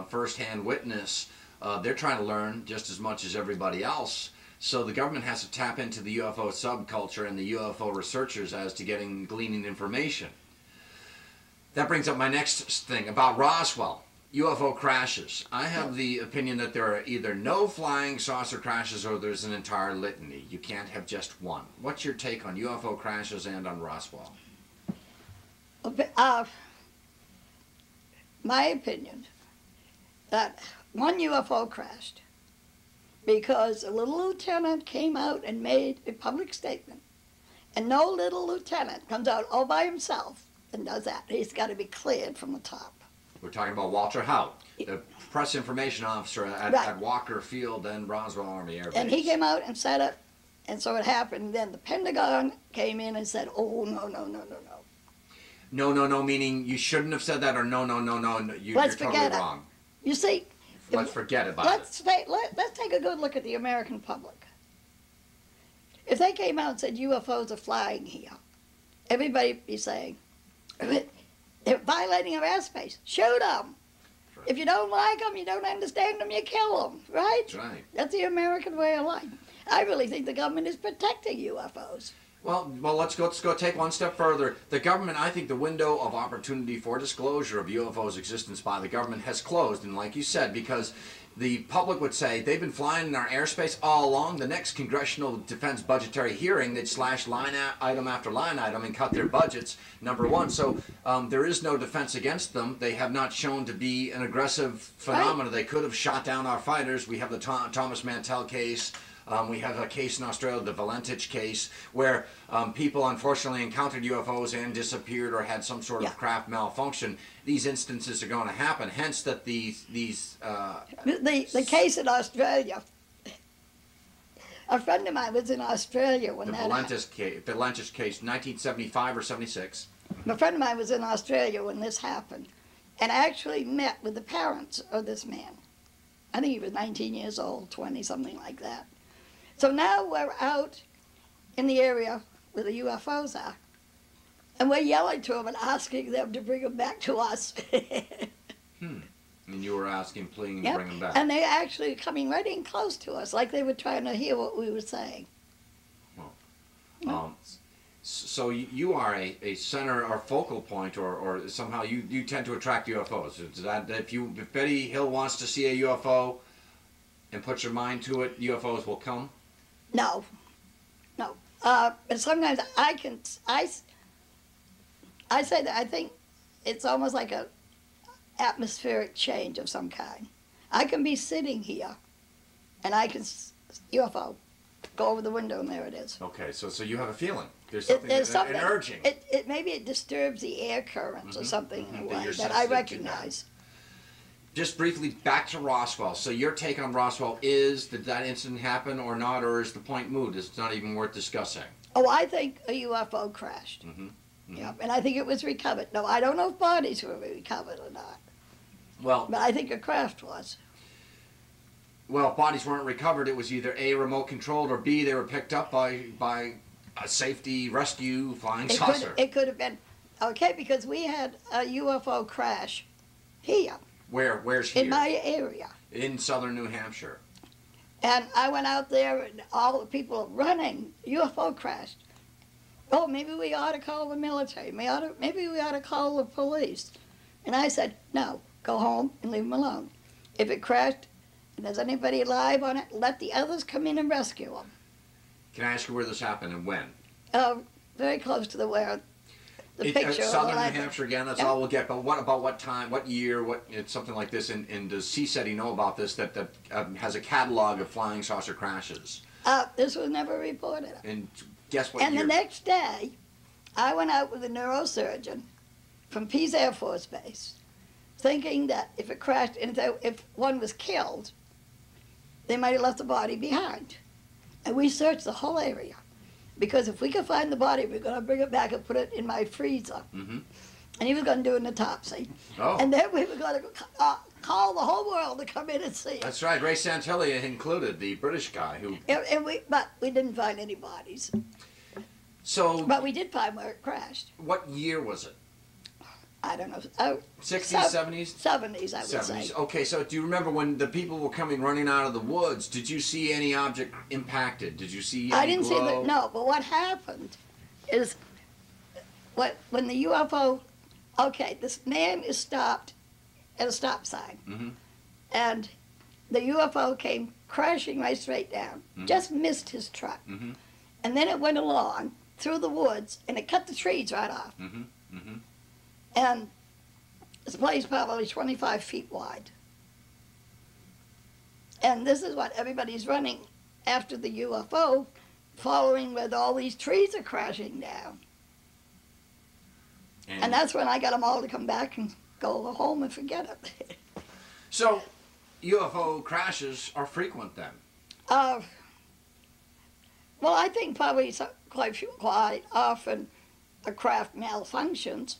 first-hand witness. They're trying to learn just as much as everybody else. So the government has to tap into the UFO subculture and the UFO researchers as to gleaning information. That brings up my next thing about Roswell. UFO crashes. I have the opinion that there are either no flying saucer crashes or there's an entire litany. You can't have just one. What's your take on UFO crashes and on Roswell? My opinion, that one UFO crashed because a little lieutenant came out and made a public statement. And no little lieutenant comes out all by himself and does that. He's got to be cleared from the top. We're talking about Walter Hout, the press information officer at Walker Field and Roswell Army Air Base. And he came out and said it, and so it happened. Then the Pentagon came in and said, oh, no. No, meaning you shouldn't have said that, or no, you're totally wrong. You see, Let's forget about let's take a good look at the American public. If they came out and said UFOs are flying here, everybody would be saying, they're violating our airspace. Shoot them. Right. If you don't like them, you don't understand them, you kill them, right? That's right. That's the American way of life. I really think the government is protecting UFOs. Well, let's go take one step further. The government, I think the window of opportunity for disclosure of UFOs' existence by the government has closed, and like you said, because the public would say they've been flying in our airspace all along. The next Congressional Defense Budgetary hearing, they'd slash line item after line item and cut their budgets, number one. So there is no defense against them. They have not shown to be an aggressive phenomena. Right. They could have shot down our fighters. We have the Thomas Mantell case. We have a case in Australia, the Valentich case, where people unfortunately encountered UFOs and disappeared or had some sort of craft malfunction. These instances are going to happen. Hence, that the case in Australia. A friend of mine was in Australia when that happened. The Valentich case, 1975 or 76. A friend of mine was in Australia when this happened, and actually met with the parents of this man. I think he was 19 years old, 20, something like that. So now we're out in the area where the UFOs are, and we're yelling to them and asking them to bring them back to us. And you were asking, pleading, yep. to bring them back. And they're actually coming right in close to us, like they were trying to hear what we were saying. Well, so you are a center or focal point, or somehow you tend to attract UFOs. Is that if Betty Hill wants to see a UFO and puts her mind to it, UFOs will come? No. But sometimes I say that I think it's almost like a atmospheric change of some kind. I can be sitting here, and I can UFO, go over the window and there it is. Okay, so you have a feeling. There's There's something, an urging. Maybe it disturbs the air currents or something in a That way you're that I sensitive to recognize. Just briefly, back to Roswell. So your take on Roswell is, did that incident happen or not, or is the point moot? It's not even worth discussing? Oh, I think a UFO crashed. Yep, and I think it was recovered. No, I don't know if bodies were recovered or not. Well, but I think a craft was. Well, if bodies weren't recovered, it was either A, remote controlled, or B, they were picked up by a safety rescue flying saucer. It could have been, okay, because we had a UFO crash here. Where's here? In my area. In southern New Hampshire. And I went out there and all the people running, UFO crashed. Oh, maybe we ought to call the military. Maybe we ought to call the police. And I said, no, go home and leave them alone. If it crashed and there's anybody alive on it, let the others come in and rescue them. Can I ask you where this happened and when? Very close to the picture. Southern New Hampshire again, that's all we'll get. But what about what time, what year, it's something like this? And does CSETI know about this, that has a catalog of flying saucer crashes? This was never reported. And guess what year? And the next day, I went out with a neurosurgeon from Pease Air Force Base, thinking that if it crashed, and if one was killed, they might have left the body behind. And we searched the whole area. Because if we could find the body, we're going to bring it back and put it in my freezer. And he was going to do an autopsy. Oh. And then we were going to call the whole world to come in and see it. That's right. Ray Santilli included, the British guy who... But we didn't find any bodies. So... But we did find where it crashed. What year was it? I don't know. 60s, 70s? 70s, I would say. Okay, so do you remember when the people were coming running out of the woods, did you see any object impacted? Did you see any I didn't glow? see that, no, but what happened is when the UFO, okay, this man is stopped at a stop sign, and the UFO came crashing right straight down, just missed his truck, and then it went along through the woods, and it cut the trees right off. And this place probably 25 feet wide. And this is what everybody's running after the UFO, following where all these trees are crashing down. And that's when I got them all to come back and go home and forget it. So, UFO crashes are frequent then? Well, I think probably quite often a craft malfunctions.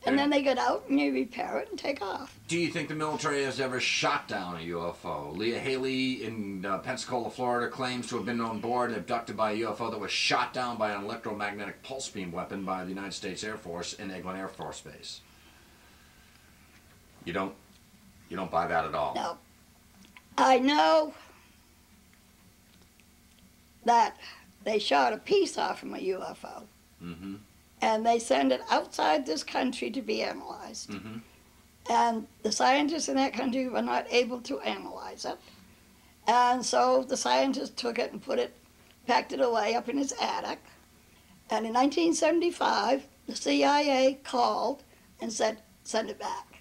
And then they get out and you repair it and take off. Do you think the military has ever shot down a UFO? Leah Haley in Pensacola, Florida claims to have been on board and abducted by a UFO that was shot down by an electromagnetic pulse beam weapon by the United States Air Force in Eglin Air Force Base. You don't buy that at all? No. I know that they shot a piece off from a UFO. And they send it outside this country to be analyzed. And the scientists in that country were not able to analyze it. And so the scientists took it and packed it away up in his attic. And in 1975, the CIA called and said, send it back.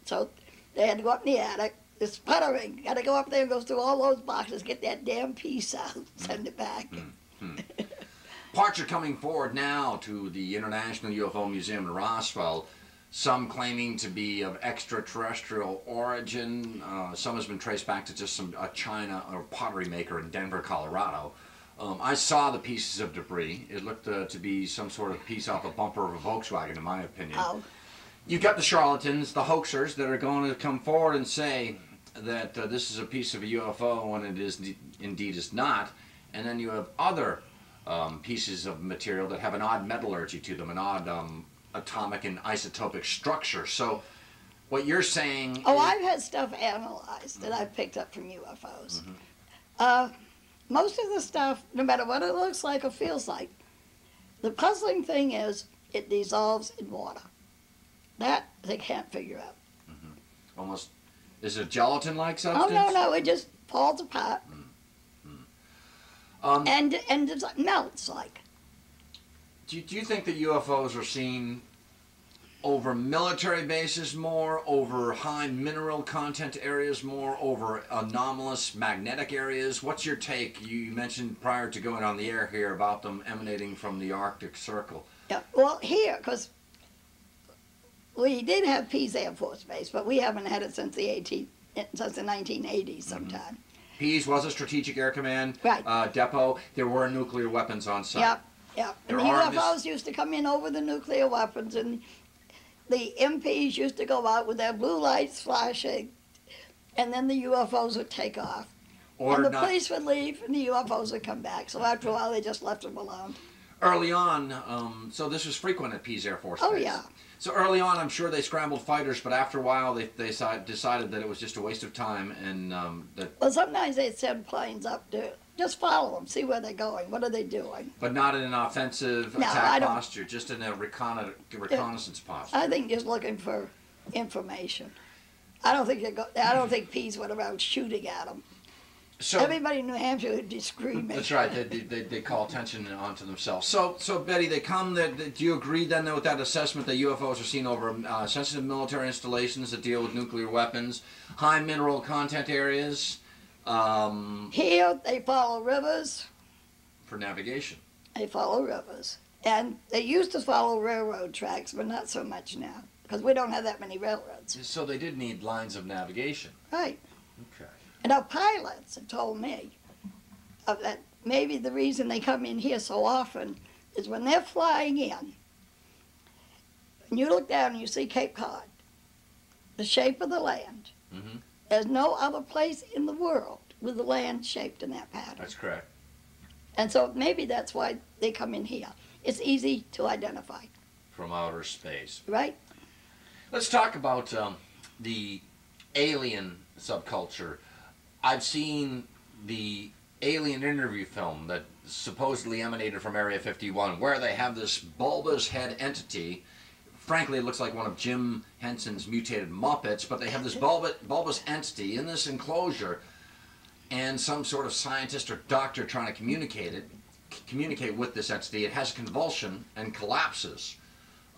So they had to go up in the attic. It's sputtering. Got to go up there and go through all those boxes, get that damn piece out, send it back. Parts are coming forward now to the International UFO Museum in Roswell, some claiming to be of extraterrestrial origin. Some has been traced back to just a China or pottery maker in Denver, Colorado. I saw the pieces of debris. It looked to be some sort of piece off a bumper of a Volkswagen, in my opinion. You've got the charlatans, the hoaxers, that are going to come forward and say that this is a piece of a UFO when it is indeed is not. And then you have other pieces of material that have an odd metallurgy to them, an odd atomic and isotopic structure. So what you're saying... I've had stuff analyzed that I've picked up from UFOs. Most of the stuff, no matter what it looks like or feels like, the puzzling thing is it dissolves in water. That they can't figure out. Almost, is it gelatin-like substance? Oh, no, it just falls apart. And it melts like. Do you think that UFOs are seen over military bases more, over high mineral content areas more, over anomalous magnetic areas? What's your take? You mentioned prior to going on the air here about them emanating from the Arctic Circle. Yeah, well, here, because we did have Pease Air Force Base, but we haven't had it since the 1980s sometime. Pease was a Strategic Air Command Right. depot. There were nuclear weapons on site. Yep, yep. And the There are UFOs used to come in over the nuclear weapons, and the MPs used to go out with their blue lights flashing, and then the UFOs would take off. And the police would leave, and the UFOs would come back. So after a while, they just left them alone. Early on, so this was frequent at Pease Air Force Base. Oh, yeah. So early on, I'm sure they scrambled fighters, but after a while, they decided that it was just a waste of time, and that. Well, sometimes they'd send planes up to just follow them, see where they're going, what are they doing. But not in an offensive attack posture, just in a reconnaissance posture. I think just looking for information. I don't think Pease went around shooting at them. So, everybody in New Hampshire would be screaming. That's right. They call attention onto themselves. So Betty, they come. Do you agree then with that assessment that UFOs are seen over sensitive military installations that deal with nuclear weapons, high mineral content areas? Here they follow rivers. For navigation. They follow rivers, and they used to follow railroad tracks, but not so much now because we don't have that many railroads. So they did need lines of navigation. Right. Okay. And our pilots have told me that maybe the reason they come in here so often is when they're flying in, and you look down and you see Cape Cod, the shape of the land. Mm-hmm. There's no other place in the world with the land shaped in that pattern. That's correct. And so maybe that's why they come in here. It's easy to identify. From outer space. Right? Let's talk about the alien subculture. I've seen the alien interview film that supposedly emanated from Area 51, where they have this bulbous head entity. Frankly, it looks like one of Jim Henson's mutated Muppets, but they have this bulbous entity in this enclosure, and some sort of scientist or doctor trying to communicate with this entity. It has a convulsion and collapses.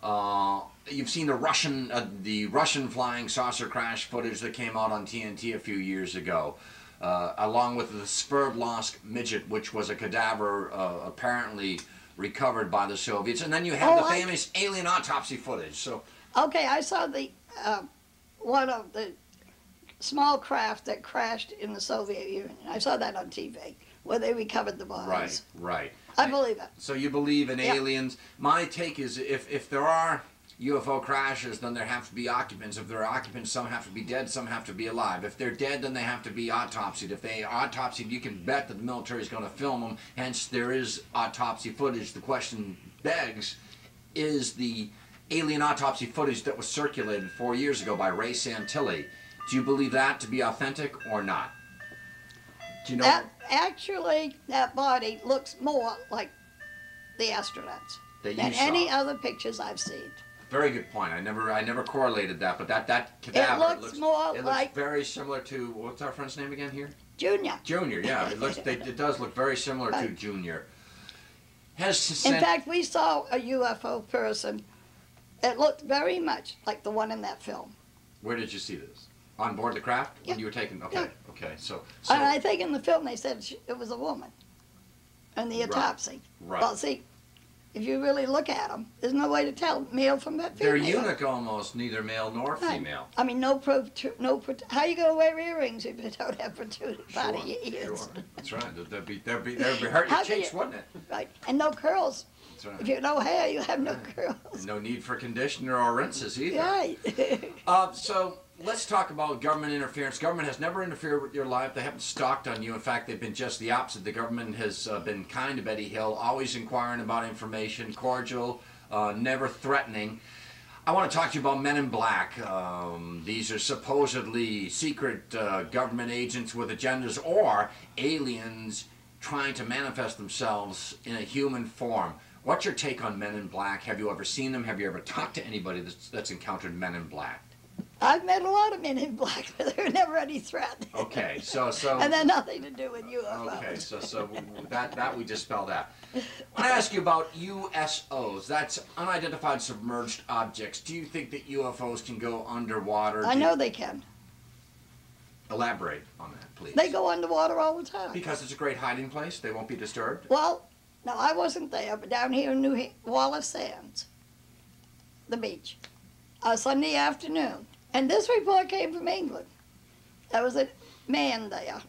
You've seen the Russian flying saucer crash footage that came out on TNT a few years ago, along with the Sverdlovsk midget, which was a cadaver apparently recovered by the Soviets, and then you have the famous alien autopsy footage. So, okay, I saw the one of the small craft that crashed in the Soviet Union. I saw that on TV where they recovered the bodies. Right. I believe it. So you believe in aliens. My take is if there are UFO crashes, then there have to be occupants. If there are occupants, some have to be dead, some have to be alive. If they're dead, then they have to be autopsied. If they are autopsied, you can bet that the military is going to film them. Hence, there is autopsy footage. The question begs, is the alien autopsy footage that was circulated 4 years ago by Ray Santilli, do you believe that to be authentic or not? Do you know? Actually, that body looks more like the astronauts than any other pictures I've seen. Very good point. I never correlated that, but that cadaver looks more like very similar to, what's our friend's name again here? Junior. Junior, yeah. It does look very similar to Junior. In fact, we saw a UFO person that looked very much like the one in that film. Where did you see this? On board the craft? Yeah. When you were taking, okay, Yeah. okay. So and I think in the film they said it was a woman in the autopsy. Right. Well, see, if you really look at them, there's no way to tell male from that female. They're eunuch almost, neither male nor female. I mean, how are you going to wear earrings if you don't have protruded part of your ears? Sure, that's right. That'd be hurting your cheeks, wouldn't it? Right, and no curls. That's right. If you have no hair, you have no curls. No need for conditioner or rinses either. Right. So let's talk about government interference. Government has never interfered with your life. They haven't stalked on you. In fact, they've been just the opposite. The government has been kind to Betty Hill, always inquiring about information, cordial, never threatening. I want to talk to you about Men in Black. These are supposedly secret government agents with agendas or aliens trying to manifest themselves in a human form. What's your take on Men in Black? Have you ever seen them? Have you ever talked to anybody that's encountered Men in Black? I've met a lot of men in black, but there were never any threat. Okay, so And they're nothing to do with UFOs. okay, so that we just spelled out. I want to ask you about USOs. That's unidentified submerged objects. Do you think that UFOs can go underwater? I know they can. Elaborate on that, please. They go underwater all the time. Because it's a great hiding place. They won't be disturbed. Well, no, I wasn't there, but down here in Wallace Sands, the beach, Sunday afternoon. And this report came from England. There was a man there,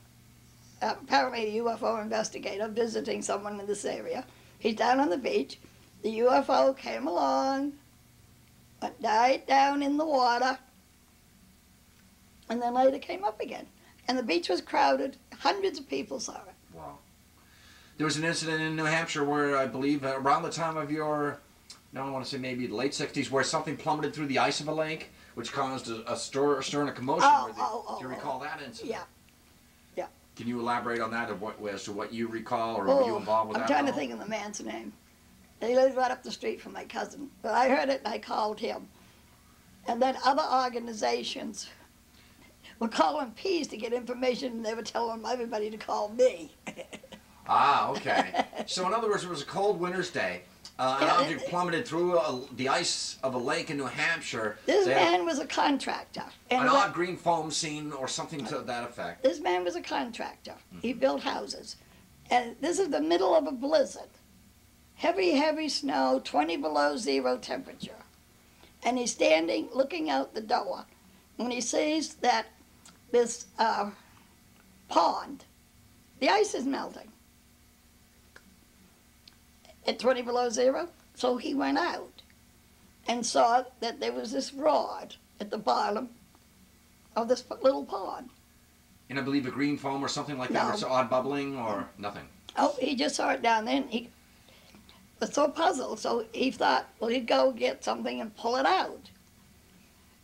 apparently a UFO investigator, visiting someone in this area. He's down on the beach. The UFO came along, died down in the water, and then later came up again. And the beach was crowded. Hundreds of people saw it. Wow. There was an incident in New Hampshire where I believe around the time of your, now I want to say maybe the late 60s, where something plummeted through the ice of a lake, which caused a stir and a commotion. Do you recall that incident? Yeah. Yeah. Can you elaborate on that as to what you recall, or were you involved with that? I'm trying to think of the man's name. He lives right up the street from my cousin. But I heard it and I called him. And then other organizations were calling Peace to get information, and they were telling everybody to call me. Ah, okay. So in other words, it was a cold winter's day. An object plummeted through the ice of a lake in New Hampshire. This man was a contractor. An odd green foam scene or something to that effect. This man was a contractor. He built houses. And this is the middle of a blizzard. Heavy, heavy snow, 20 below zero temperature. And he's standing looking out the door when he sees that this pond, the ice is melting at 20 below zero. So he went out and saw that there was this rod at the bottom of this little pond. And I believe a green foam or something like that, or it's odd bubbling or nothing. Oh, he just saw it down there, and he was so puzzled, so he thought, well, he'd go get something and pull it out.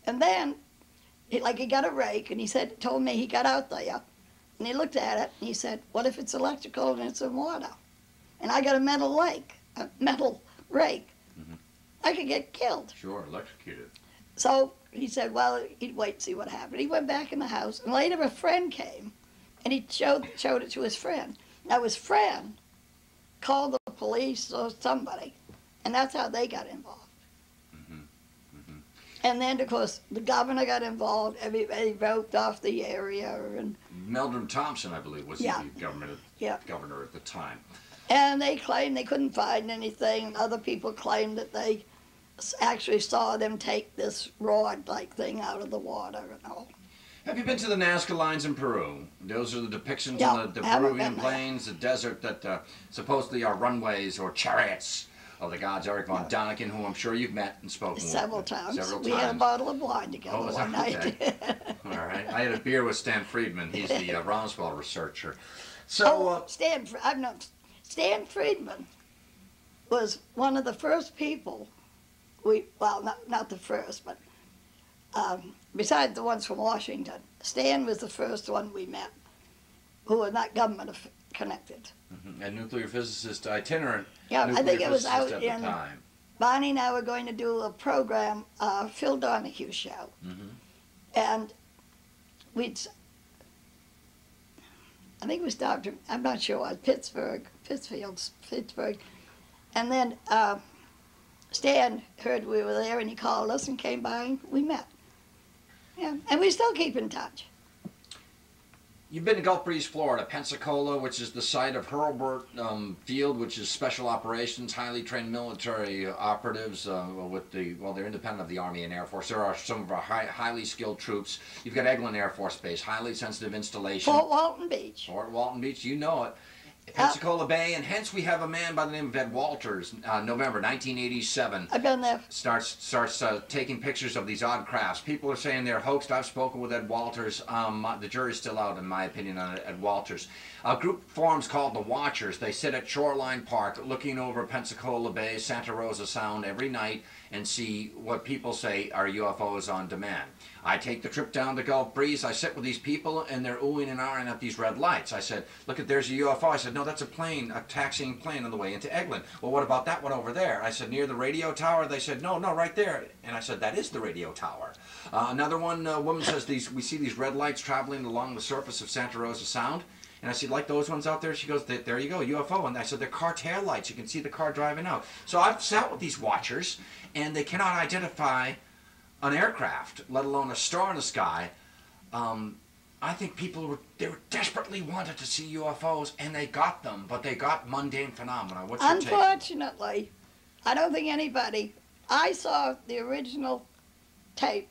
And then, he got a rake, and told me he got out there, and he looked at it, and he said, what if it's electrical and it's in water? And I got a metal rake. Mm-hmm. I could get killed. Sure, electrocuted. So he said, well, he'd wait and see what happened. He went back in the house, and later a friend came, and he showed it to his friend. Now his friend called the police or somebody, and that's how they got involved. Mm-hmm. Mm-hmm. And then, of course, the governor got involved. Everybody roped off the area. And Meldrum Thompson, I believe, was the governor at the time. And they claimed they couldn't find anything. Other people claimed that they actually saw them take this rod-like thing out of the water and all. Have you been to the Nazca lines in Peru? Those are the depictions on the Peruvian plains, the desert that supposedly are runways or chariots of the gods. Eric von Daniken, who I'm sure you've met and spoken with. Several times. Several we times. had a bottle of wine together one night. Okay. All right. I had a beer with Stan Friedman. He's the Roswell researcher. So, Stan Friedman was one of the first people not the first, but besides the ones from Washington, Stan was the first one we met who was not government connected. Mm-hmm. And nuclear physicist, itinerant. Yeah, I think it was out at in, the time. Bonnie and I were going to do a program, Phil Donahue show. Mm-hmm. And I think we stopped, I'm not sure, Pittsburgh. And then Stan heard we were there, and he called us and came by, and we met. Yeah, and we still keep in touch. You've been to Gulf Breeze, Florida, Pensacola, which is the site of Hurlburt Field, which is special operations, highly trained military operatives they're independent of the Army and Air Force. There are some of our highly skilled troops. You've got Eglin Air Force Base, highly sensitive installation. Fort Walton Beach. Fort Walton Beach, you know it. Pensacola Bay, and hence we have a man by the name of Ed Walters, November 1987. I've been there. Starts taking pictures of these odd crafts. People are saying they're hoaxed. I've spoken with Ed Walters. The jury's still out, in my opinion, on Ed Walters. A group forms called the Watchers. They sit at Shoreline Park looking over Pensacola Bay, Santa Rosa Sound every night and see what people say are UFOs on demand. I take the trip down to Gulf Breeze. I sit with these people, and they're oohing and ahhing at these red lights. I said, look, there's a UFO. I said, no, that's a plane, a taxiing plane on the way into Eglin. Well, what about that one over there? I said, near the radio tower? They said, no, right there. And I said, that is the radio tower. Another one, woman says, we see these red lights traveling along the surface of Santa Rosa Sound. And I said, like those ones out there? She goes, there you go, UFO. And I said, they're car tail lights. You can see the car driving out. So I've sat with these watchers, and they cannot identify an aircraft, let alone a star in the sky. I think people they were desperately wanted to see UFOs, and they got them, but they got mundane phenomena. What's your take? Unfortunately, I don't think anybody. I saw the original tape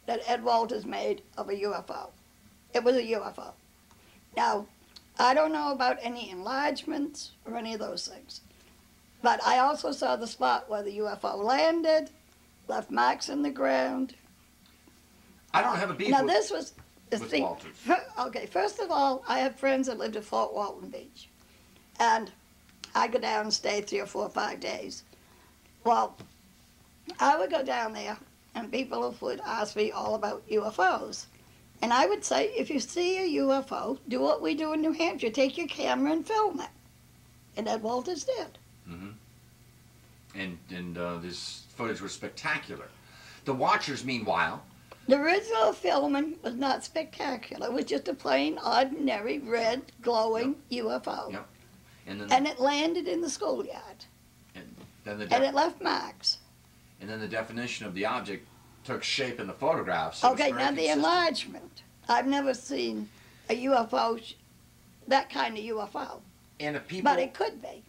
that Ed Walters made of a UFO. It was a UFO. Now, I don't know about any enlargements or any of those things, but I also saw the spot where the UFO landed, left marks in the ground. I don't have a beef now, with, this was, with Walters. Okay, first of all, I have friends that lived at Fort Walton Beach, and I go down and stay 3 or 4 or 5 days. Well, I would go down there, and people would ask me all about UFOs. And I would say, if you see a UFO, do what we do in New Hampshire. Take your camera and film it. And Ed Walters did. Mm-hmm. And this footage was spectacular. The watchers, meanwhile... The original filming was not spectacular. It was just a plain, ordinary, red, glowing UFO. Yep. And it landed in the schoolyard. And it left marks. And then the definition of the object took shape in the photographs. Okay, now the enlargement. I've never seen a UFO, that kind of UFO. And if people, but it could be.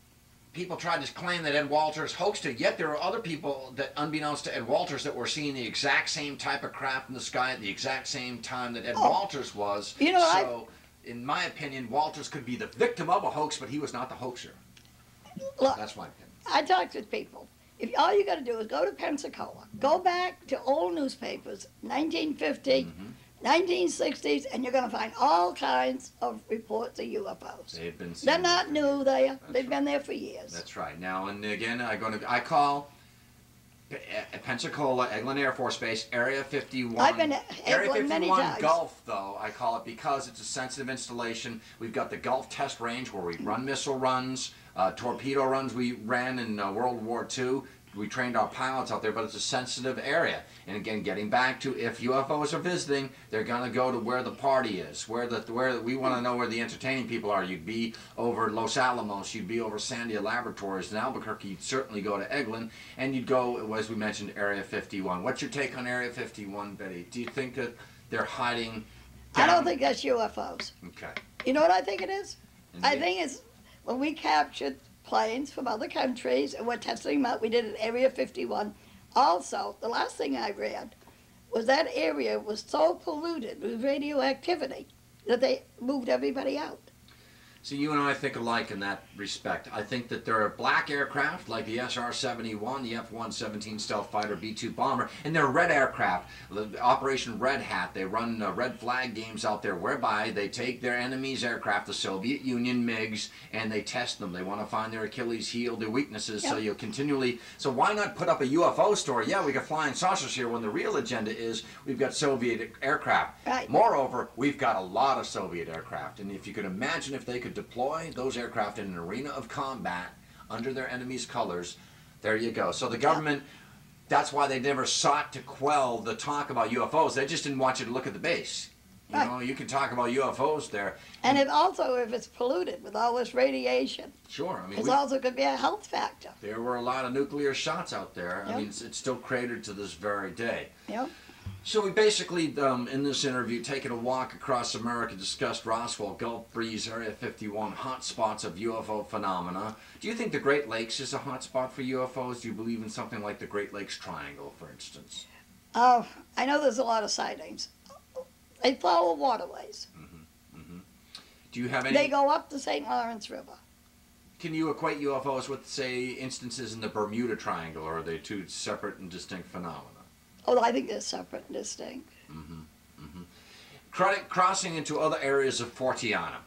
People tried to claim that Ed Walters hoaxed it, yet there are other people that, unbeknownst to Ed Walters, that were seeing the exact same type of craft in the sky at the exact same time that Ed Walters was. You know, so, in my opinion, Walters could be the victim of a hoax, but he was not the hoaxer. Look, that's my opinion. I talked with people. If all you got to do is go to Pensacola, go back to old newspapers, 1950, 1960s, and you're going to find all kinds of reports of UFOs. They've been. They're not new there. They've been there for years. That's right. Now and again, I call Pensacola, Eglin Air Force Base, Area 51. I've been at Area Eglin 51 many times. Gulf, though, I call it, because it's a sensitive installation. We've got the Gulf Test Range where we run missile runs, torpedo runs we ran in World War II. We trained our pilots out there, but it's a sensitive area. And again, getting back to, if UFOs are visiting, they're going to go to where the party is, where we want to know where the entertaining people are. You'd be over Los Alamos, you'd be over Sandia Laboratories in Albuquerque, you'd certainly go to Eglin, and you'd go, as we mentioned, Area 51. What's your take on Area 51, Betty? Do you think that they're hiding down? I don't think that's UFOs. Okay. You know what I think it is? And I think it's when we captured planes from other countries and we're testing them out. We did it at Area 51. Also, the last thing I read was that area was so polluted with radioactivity that they moved everybody out. So you and I think alike in that respect. I think that there are black aircraft like the SR-71, the F-117 stealth fighter, B-2 bomber, and there are red aircraft, Operation Red Hat. They run red flag games out there whereby they take their enemy's aircraft, the Soviet Union MiGs, and they test them. They want to find their Achilles heel, their weaknesses, so you continually... So why not put up a UFO story? Yeah, we got flying saucers here, when the real agenda is we've got Soviet aircraft. Right. Moreover, we've got a lot of Soviet aircraft, and if you could imagine if they could deploy those aircraft in an arena of combat under their enemy's colors, there you go. So the government, that's why they never sought to quell the talk about UFOs. They just didn't want you to look at the base. You know, you can talk about UFOs there. And it also, if it's polluted with all this radiation, sure, I mean, it also could be a health factor. There were a lot of nuclear shots out there. Yep. I mean, it's still cratered to this very day. Yep. So we basically, in this interview, taken a walk across America, discussed Roswell, Gulf Breeze, Area 51, hot spots of UFO phenomena. Do you think the Great Lakes is a hot spot for UFOs? Do you believe in something like the Great Lakes Triangle, for instance? I know there's a lot of sightings. They follow waterways. Do you have any... They go up the St. Lawrence River. Can you equate UFOs with, say, instances in the Bermuda Triangle, or are they two separate and distinct phenomena? Oh, I think they're separate and distinct. Crossing into other areas of Fortiana,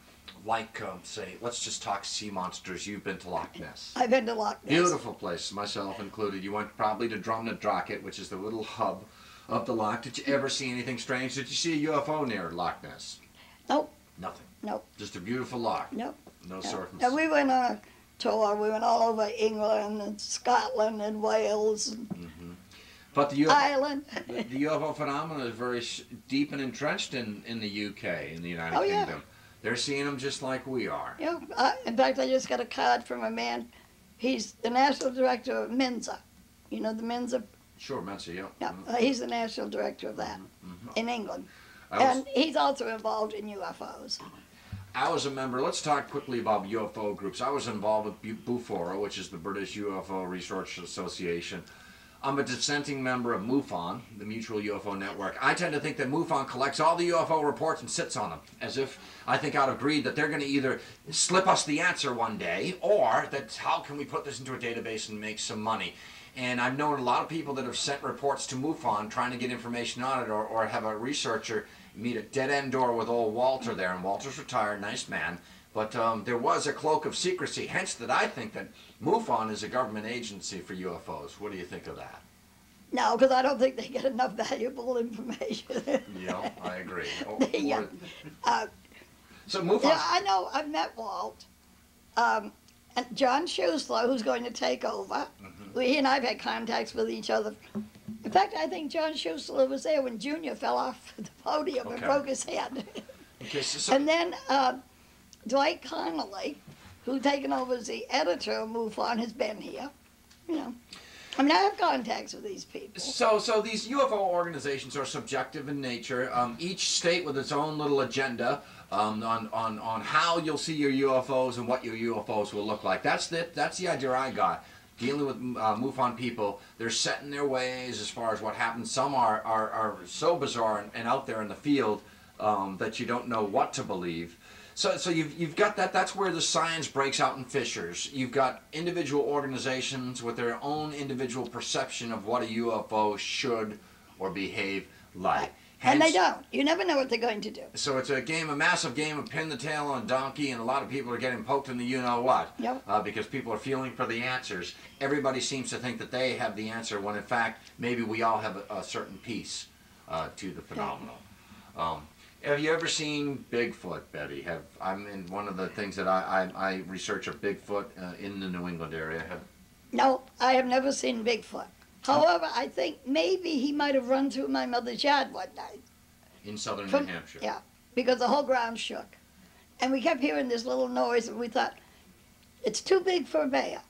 like, say, let's just talk sea monsters. You've been to Loch Ness. I've been to Loch Ness. Beautiful place, myself included. You went probably to Drumnadrocket, which is the little hub of the loch. Did you ever see anything strange? Did you see a UFO near Loch Ness? Nope. Nothing. Nope. Just a beautiful loch. Nope. No Nope. surface. And we went on a tour. We went all over England and Scotland and Wales and But the UFO, Ireland. the UFO phenomenon is very deep and entrenched in the UK, in the United Oh, yeah. Kingdom. They're seeing them just like we are. Yeah. In fact, I just got a card from a man. He's the national director of Mensa. You know the Mensa? Sure, Mensa, yeah. Yeah. He's the national director of that in England. I was- And he's also involved in UFOs. I was a member, let's talk quickly about UFO groups. I was involved with BUFORA, which is the British UFO Research Association. I'm a dissenting member of MUFON, the Mutual UFO Network. I tend to think that MUFON collects all the UFO reports and sits on them, as if, I think out of greed, that they're going to either slip us the answer one day, or that how can we put this into a database and make some money. And I've known a lot of people that have sent reports to MUFON trying to get information on it, or have a researcher meet a dead-end door with old Walter there, and Walter's retired, nice man. But there was a cloak of secrecy, hence that I think that MUFON is a government agency for UFOs. What do you think of that? No, because I don't think they get enough valuable information. Yeah, I agree. Oh, Yeah. so MUFON... Yeah, I know. I've met Walt. And John Schuessler, who's going to take over. He and I've had contacts with each other. In fact, I think John Schuessler was there when Junior fell off the podium and broke his head. Okay, so And then Dwight Connolly, who's taken over as the editor of MUFON, has been here. You know, I mean, I have contacts with these people. So these UFO organizations are subjective in nature. Each state with its own little agenda on how you'll see your UFOs and what your UFOs will look like. That's the idea I got. Dealing with MUFON people, they're set in their ways as far as what happens. Some are so bizarre and out there in the field that you don't know what to believe. So you've got that. That's where the science breaks out in fissures. You've got individual organizations with their own individual perception of what a UFO should or behave like. And they Hence- don't. You never know what they're going to do. So it's a massive game of pin the tail on a donkey, and a lot of people are getting poked in the you-know-what. Yep. Because people are feeling for the answers. Everybody seems to think that they have the answer, when in fact, maybe we all have a certain piece to the phenomenon. Have you ever seen Bigfoot, Betty? I'm in one of the things that I research of Bigfoot in the New England area. No, I have never seen Bigfoot. However, I think maybe he might have run through my mother's yard one night. In southern From- New Hampshire. Yeah, because the whole ground shook. And we kept hearing this little noise, and we thought, it's too big for a bear.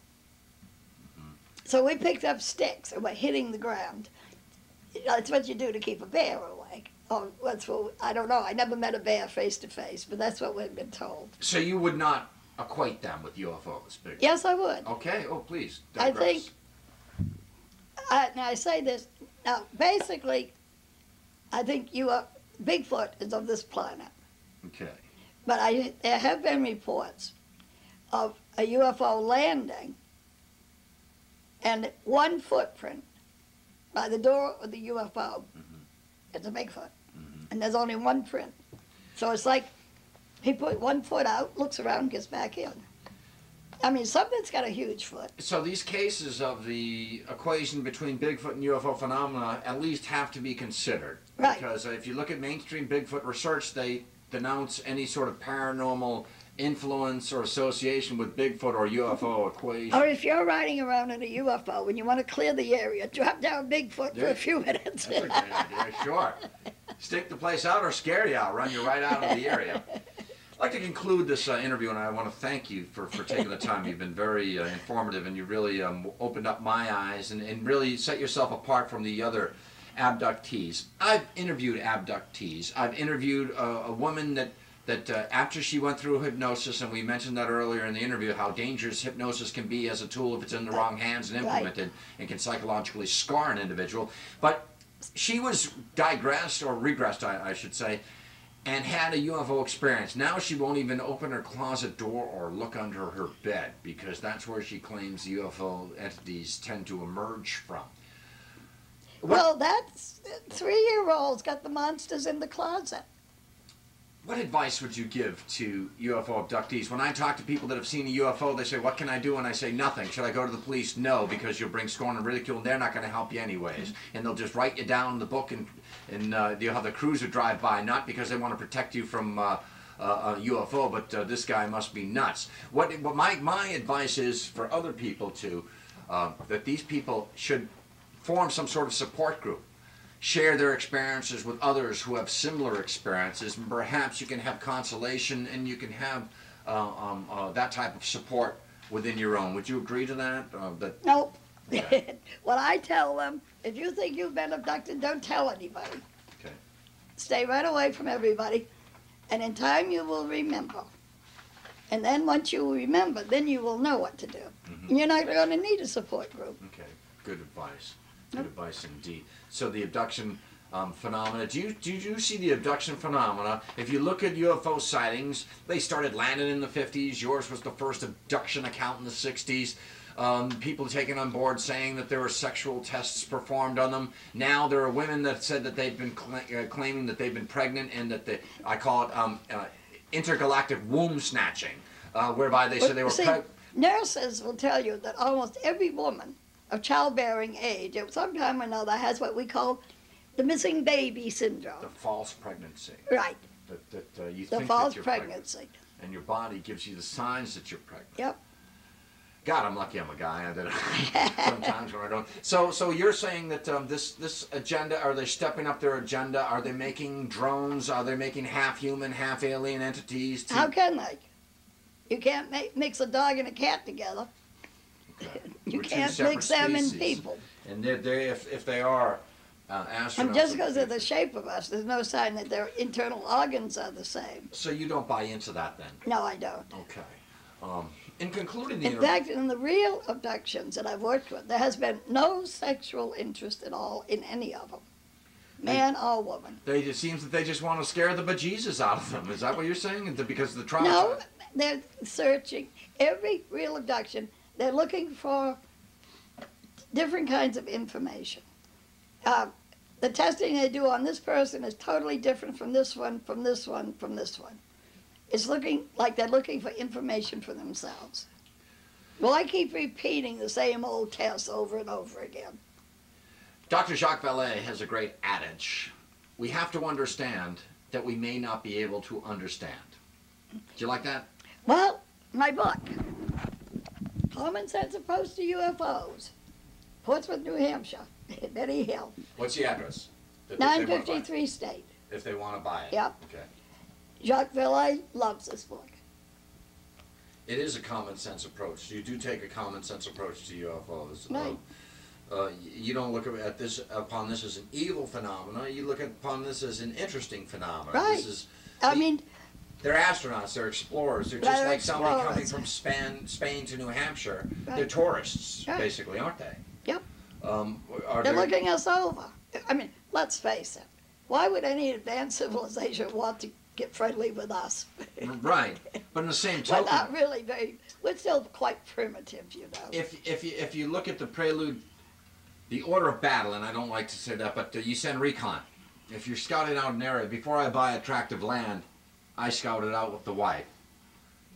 So we picked up sticks and we're hitting the ground. That's what you do to keep a bear away. Oh, I don't know. I never met a bear face to face, but that's what we've been told. So you would not equate them with UFOs, Bigfoot? Yes, I would. Okay. Oh, please. I digress. think, now I say this, now basically, I think Bigfoot is of this planet. Okay. But there have been reports of a UFO landing and one footprint by the door of the UFO. It's a Bigfoot. And there's only one print. So it's like he put one foot out, looks around, gets back in. I mean, something's got a huge foot. So these cases of the equation between Bigfoot and UFO phenomena at least have to be considered. Right. Because if you look at mainstream Bigfoot research, they denounce any sort of paranormal influence or association with Bigfoot or UFO equation. Or if you're riding around in a UFO and you want to clear the area, drop down Bigfoot for a few minutes. That's a great idea, sure. Stick the place out or scare you out, run you right out of the area. I'd like to conclude this interview, and I want to thank you for taking the time. You've been very informative, and you really opened up my eyes and really set yourself apart from the other abductees. I've interviewed abductees. I've interviewed a woman that after she went through hypnosis, and we mentioned that earlier in the interview, how dangerous hypnosis can be as a tool if it's in the wrong hands and implemented, and can psychologically scar an individual. But she was digressed, or regressed, I should say, and had a UFO experience. Now she won't even open her closet door or look under her bed, because that's where she claims the UFO entities tend to emerge from. Well, that's 3-year-old's got the monsters in the closet. What advice would you give to UFO abductees? When I talk to people that have seen a UFO, they say, what can I do? And I say, nothing. Should I go to the police? No, because you'll bring scorn and ridicule, and they're not going to help you anyways. And they'll just write you down in the book, and you'll have the cruiser drive by, not because they want to protect you from a UFO, but this guy must be nuts. What my advice is for other people to, that these people should form some sort of support group. Share their experiences with others who have similar experiences, and perhaps you can have consolation and you can have that type of support within your own. Would you agree to that? Nope. Okay. What I tell them, if you think you've been abducted, don't tell anybody. Okay. Stay right away from everybody, and in time you will remember. And then once you remember, then you will know what to do. And you're not going to need a support group. Okay, good advice. Good advice indeed. So the abduction phenomena, do you see the abduction phenomena? If you look at UFO sightings, they started landing in the 50s. Yours was the first abduction account in the 60s. People taken on board saying that there were sexual tests performed on them. Now there are women that said that they've been claiming that they've been pregnant, and that I call it intergalactic womb snatching, whereby they said they were pregnant. Nurses will tell you that almost every woman of childbearing age at some time or another has what we call the missing baby syndrome. The false pregnancy. Right. That you The think false that you're pregnancy. pregnant, and your body gives you the signs that you're pregnant. Yep. God, I'm lucky I'm a guy. Sometimes when I don't. So you're saying that this agenda, are they stepping up their agenda? Are they making drones? Are they making half human, half alien entities? How can they? You can't mix a dog and a cat together. Okay. You We're two can't separate mix them in species. people. And if they are astronauts. And just because of the shape of us, there's no sign that their internal organs are the same. So you don't buy into that then? No, I don't. Okay. In concluding the In fact, in the real abductions that I've worked with, there has been no sexual interest at all in any of them, man or woman. It seems that they just want to scare the bejesus out of them. Is that what you're saying? Because the trial. No, they're searching every real abduction. They're looking for different kinds of information. The testing they do on this person is totally different from this one, from this one, from this one. It's looking like they're looking for information for themselves. Well, I keep repeating the same old tests over and over again. Dr. Jacques Vallée has a great adage. We have to understand that we may not be able to understand. Do you like that? Well, my book, Common Sense Approach to UFOs, Portsmouth, New Hampshire, Betty Hill, What's the address? 953 State. If they want to buy it. Yep. Okay. Jacques Vallée loves this book. It is a common sense approach. You do take a common sense approach to UFOs. Right. You don't look upon this as an evil phenomenon. You look upon this as an interesting phenomenon. Right. This is, I mean, they're astronauts. They're explorers. They're just They're like somebody coming explorers. from Spain to New Hampshire. Right. They're tourists, Right. basically, aren't they? Yep. Are They're there- looking us over. I mean, let's face it. Why would any advanced civilization want to get friendly with us? Right. But in the same We're token, not really we're still quite primitive, you know. if you look at the prelude, the order of battle, and I don't like to say that, but you send recon. If you're scouting out an area, before I buy a tract of land, I scout it out with the wife.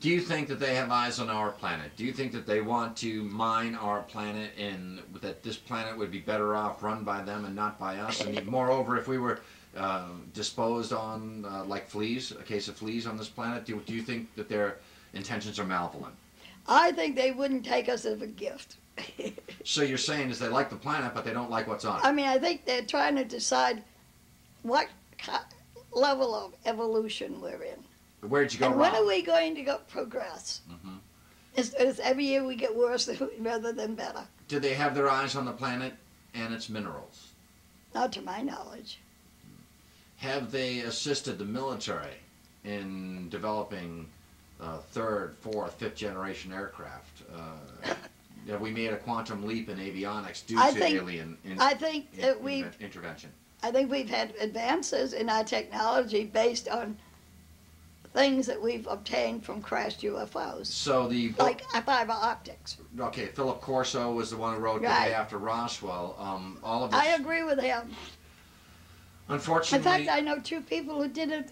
Do you think that they have eyes on our planet? Do you think that they want to mine our planet, and that this planet would be better off run by them and not by us? And moreover, if we were disposed on like fleas, a case of fleas on this planet, do you think that their intentions are malevolent? I think they wouldn't take us as a gift. So you're saying is they like the planet, but they don't like what's on it? I mean, I think they're trying to decide what level of evolution we're in. Where'd you go And wrong? when are we going to progress? Mhm. Is every year we get worse rather than better? Do they have their eyes on the planet and its minerals? Not to my knowledge. Have they assisted the military in developing third, fourth, fifth generation aircraft? Have we made a quantum leap in avionics due to alien intervention? I think we've had advances in our technology based on things that we've obtained from crashed UFOs. So the book, Like fiber optics. okay, Philip Corso was the one who wrote The Right. Day After Roswell. All of I this, agree with him. In unfortunately, fact, I know two people who did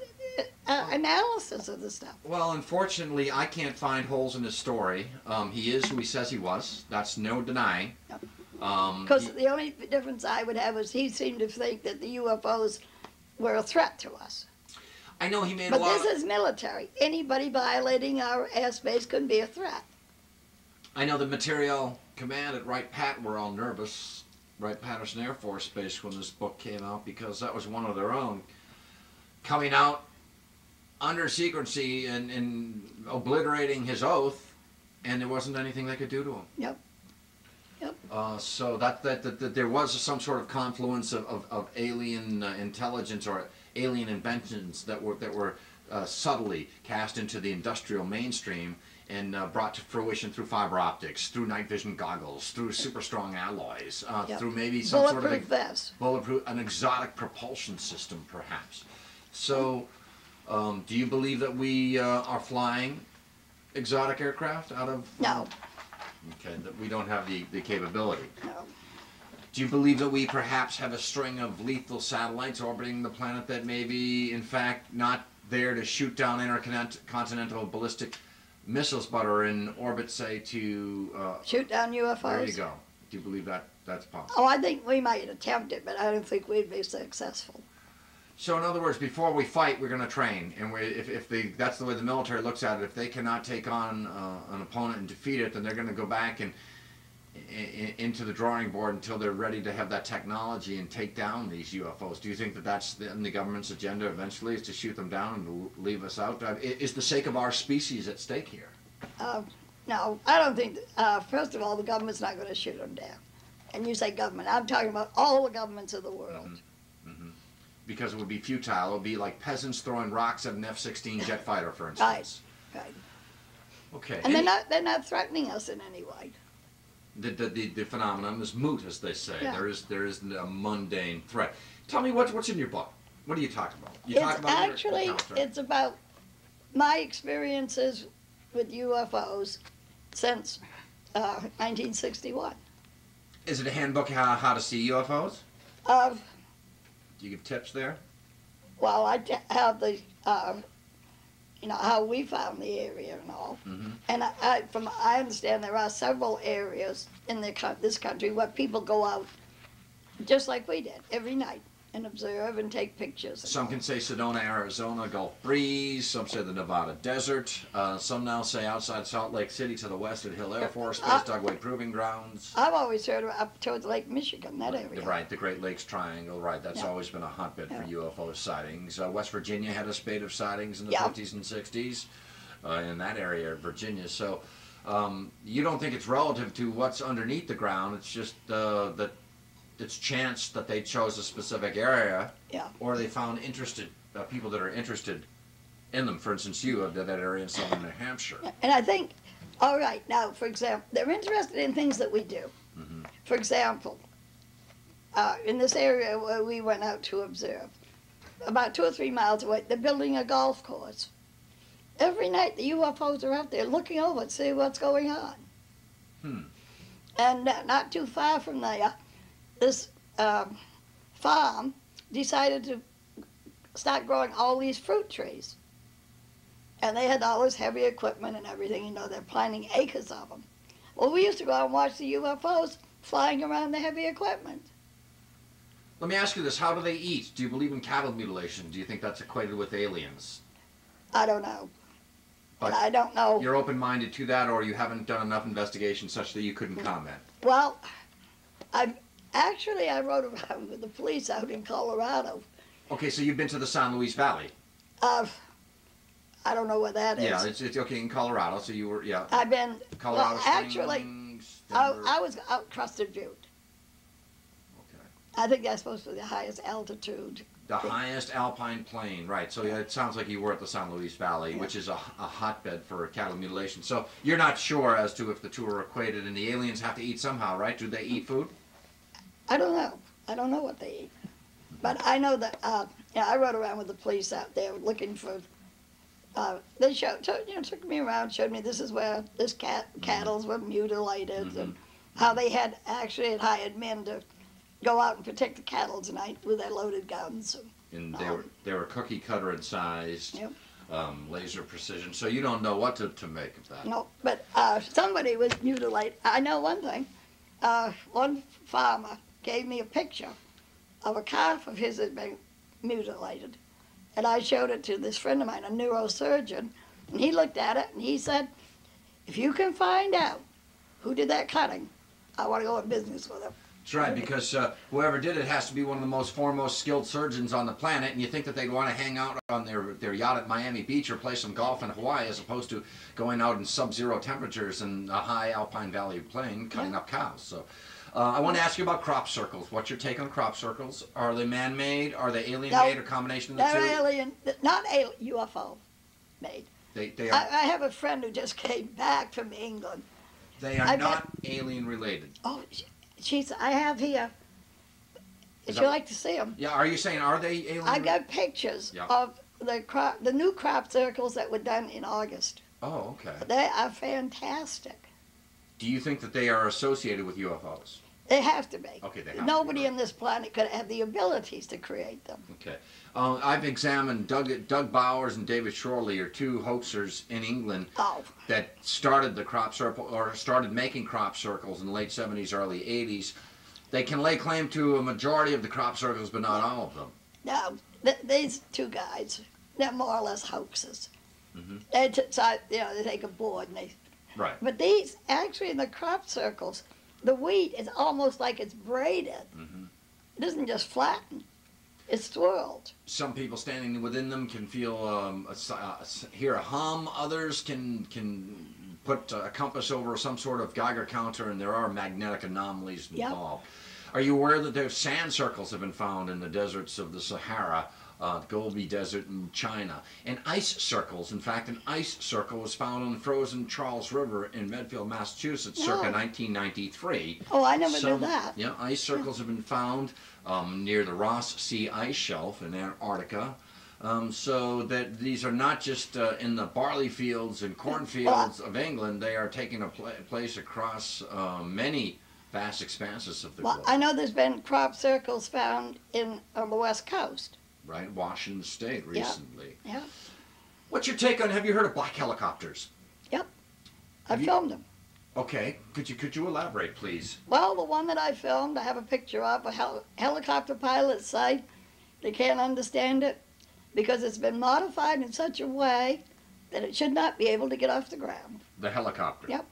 analysis of the stuff. Well, unfortunately, I can't find holes in his story. He is who he says he was. That's no denying. Because the only difference I would have is he seemed to think that the UFOs were a threat to us. I know he made But a lot this is military. Anybody violating our airspace could be a threat. I know the Materiel Command at Wright-Pat were all nervous, Wright-Patterson Air Force Base, when this book came out, because that was one of their own. Coming out under secrecy and obliterating his oath, and there wasn't anything they could do to him. Yep. Yep. So that there was some sort of confluence of alien intelligence or alien inventions that were subtly cast into the industrial mainstream and brought to fruition through fiber optics, through night vision goggles, through super strong alloys, Yep. through maybe some sort of bulletproof vest. bulletproof, an exotic propulsion system, perhaps. So, do you believe that we are flying exotic aircraft out of? No. Okay, that we don't have the capability. No. Do you believe that we perhaps have a string of lethal satellites orbiting the planet that may be, in fact, not there to shoot down intercontinental ballistic missiles, but are in orbit, say, to... Shoot down UFOs? There you go. Do you believe that that's possible? Oh, I think we might attempt it, but I don't think we'd be successful. So, in other words, before we fight, we're going to train, and that's the way the military looks at it. If they cannot take on an opponent and defeat it, then they're going to go back and into the drawing board until they're ready to have that technology and take down these UFOs. Do you think that that's in the government's agenda eventually, is to shoot them down and to leave us out? Is the sake of our species at stake here? No, I don't think. First of all, the government's not going to shoot them down. And you say government, I'm talking about all the governments of the world. Mm-hmm. Because it would be futile. It would be like peasants throwing rocks at an F-16 jet fighter, for instance. Right. Okay. And they're not threatening us in any way. The phenomenon is moot, as they say. Yeah. There is a mundane threat. Tell me what's in your book. What are you talking about? You talk It's about your actually, account, right? it's about my experiences with UFOs since 1961. Is it a handbook how to see UFOs? Do you give tips there? Well, I have the, how we found the area and all. Mm-hmm. And I understand there are several areas in this country where people go out just like we did every night and observe and take pictures. Some can say Sedona, Arizona, Gulf Breeze. Some say the Nevada Desert. Some now say outside Salt Lake City to the west at Hill Air Force Base, Dugway Proving Grounds. I've always heard up towards Lake Michigan, that area. Right, the Great Lakes Triangle, right. That's Yeah. always been a hotbed for Yeah. UFO sightings. West Virginia had a spate of sightings in the Yeah. 50s and 60s in that area of Virginia. So you don't think it's relative to what's underneath the ground. It's just that it's chance that they chose a specific area, Yeah. or they found people that are interested in them. For instance, you have that area in southern New Hampshire. And I think, all right, now, for example, they're interested in things that we do. Mm-hmm. For example, in this area where we went out to observe, about 2 or 3 miles away, they're building a golf course. Every night, the UFOs are out there looking over to see what's going on. And not too far from there, this farm decided to start growing all these fruit trees. And they had all this heavy equipment and everything, they're planting acres of them. Well, we used to go out and watch the UFOs flying around the heavy equipment. Let me ask you this. How do they eat? Do you believe in cattle mutilation? Do you think that's equated with aliens? I don't know. But I don't know. You're open-minded to that, or you haven't done enough investigation such that you couldn't comment? Well, I rode around with the police out in Colorado. Okay, so you've been to the San Luis Valley. I don't know where that is. Yeah, it's okay in Colorado. So you were, yeah. I've been, Colorado actually, Springs, Denver. I was out Crested Butte. Okay. I think that's supposed to be the highest altitude. The highest alpine plain, right. So yeah, it sounds like you were at the San Luis Valley, Yeah. which is a hotbed for cattle mutilation. So you're not sure as to if the two are equated, and the aliens have to eat somehow, right? Do they eat food? I don't know. I don't know what they eat. But I know that, I rode around with the police out there looking for, they took me around, showed me this is where this cattles were mutilated, and how they had hired men to go out and protect the cattle tonight with their loaded guns. and they were cookie cutter and sized, Yep. laser precision. So you don't know what to make of that. No, but somebody was mutilated. I know one thing. One farmer gave me a picture of a calf of his had been mutilated. And I showed it to this friend of mine, a neurosurgeon, and he looked at it and he said, if you can find out who did that cutting, I want to go in business with him. That's right, because whoever did it has to be one of the most foremost skilled surgeons on the planet, and you think that they'd want to hang out on their yacht at Miami Beach or play some golf in Hawaii as opposed to going out in sub-zero temperatures in a high alpine valley plain cutting up cows. So I want to ask you about crop circles. What's your take on crop circles? Are they man-made? Are they alien-made, or combination of the two? They're alien, not alien, UFO made. They are, I have a friend who just came back from England. they are not alien-related. Oh, I have here. Would you like to see them? Yeah, are you saying, are they alien? I got pictures of the new crop circles that were done in August. Oh, okay. They are fantastic. Do you think that they are associated with UFOs? They have to be. Okay, they have Nobody to be. on this planet could have the abilities to create them. Okay. I've examined Doug Bowers and David Shorley are two hoaxers in England that started the crop circle, or started making crop circles in the late 70s, early 80s. They can lay claim to a majority of the crop circles, but not all of them. Now, these two guys, they're more or less hoaxes. Mm-hmm. They take a board and they... Right. But these, actually in the crop circles, the wheat is almost like it's braided. Mm-hmm. It isn't just flattened. It's swirled. Some people standing within them can feel, hear a hum. Others can put a compass over some sort of Geiger counter, and there are magnetic anomalies involved. Are you aware that there's sand circles have been found in the deserts of the Sahara, Gobi Desert in China, and ice circles? In fact, an ice circle was found on the frozen Charles River in Medfield, Massachusetts, circa 1993. Oh, I never knew that. Yeah, ice circles have been found near the Ross Sea ice shelf in Antarctica. So that these are not just in the barley fields and cornfields of England, they are taking a place across many vast expanses of the globe. I know there's been crop circles found on the West Coast. Right, Washington State recently. Yeah. What's your take on, have you heard of black helicopters? Yep. I filmed them. Okay, could you elaborate, please? Well, the one that I filmed, I have a picture of a helicopter pilots say they can't understand it because it's been modified in such a way that it should not be able to get off the ground. The helicopter. Yep.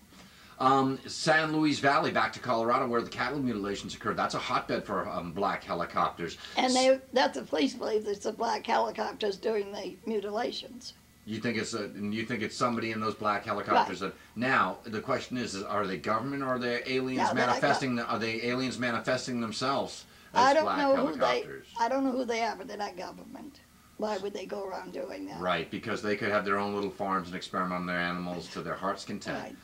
San Luis Valley, back to Colorado, where the cattle mutilations occurred. That's a hotbed for black helicopters. And that's the police believe it's the black helicopters doing the mutilations. You think it's somebody in those black helicopters? Right. Now the question is, are they government or are they aliens manifesting? Are they aliens manifesting themselves as black helicopters? I don't know who they are, but they're not government. Why would they go around doing that? Right, because they could have their own little farms and experiment on their animals to their heart's content. Right.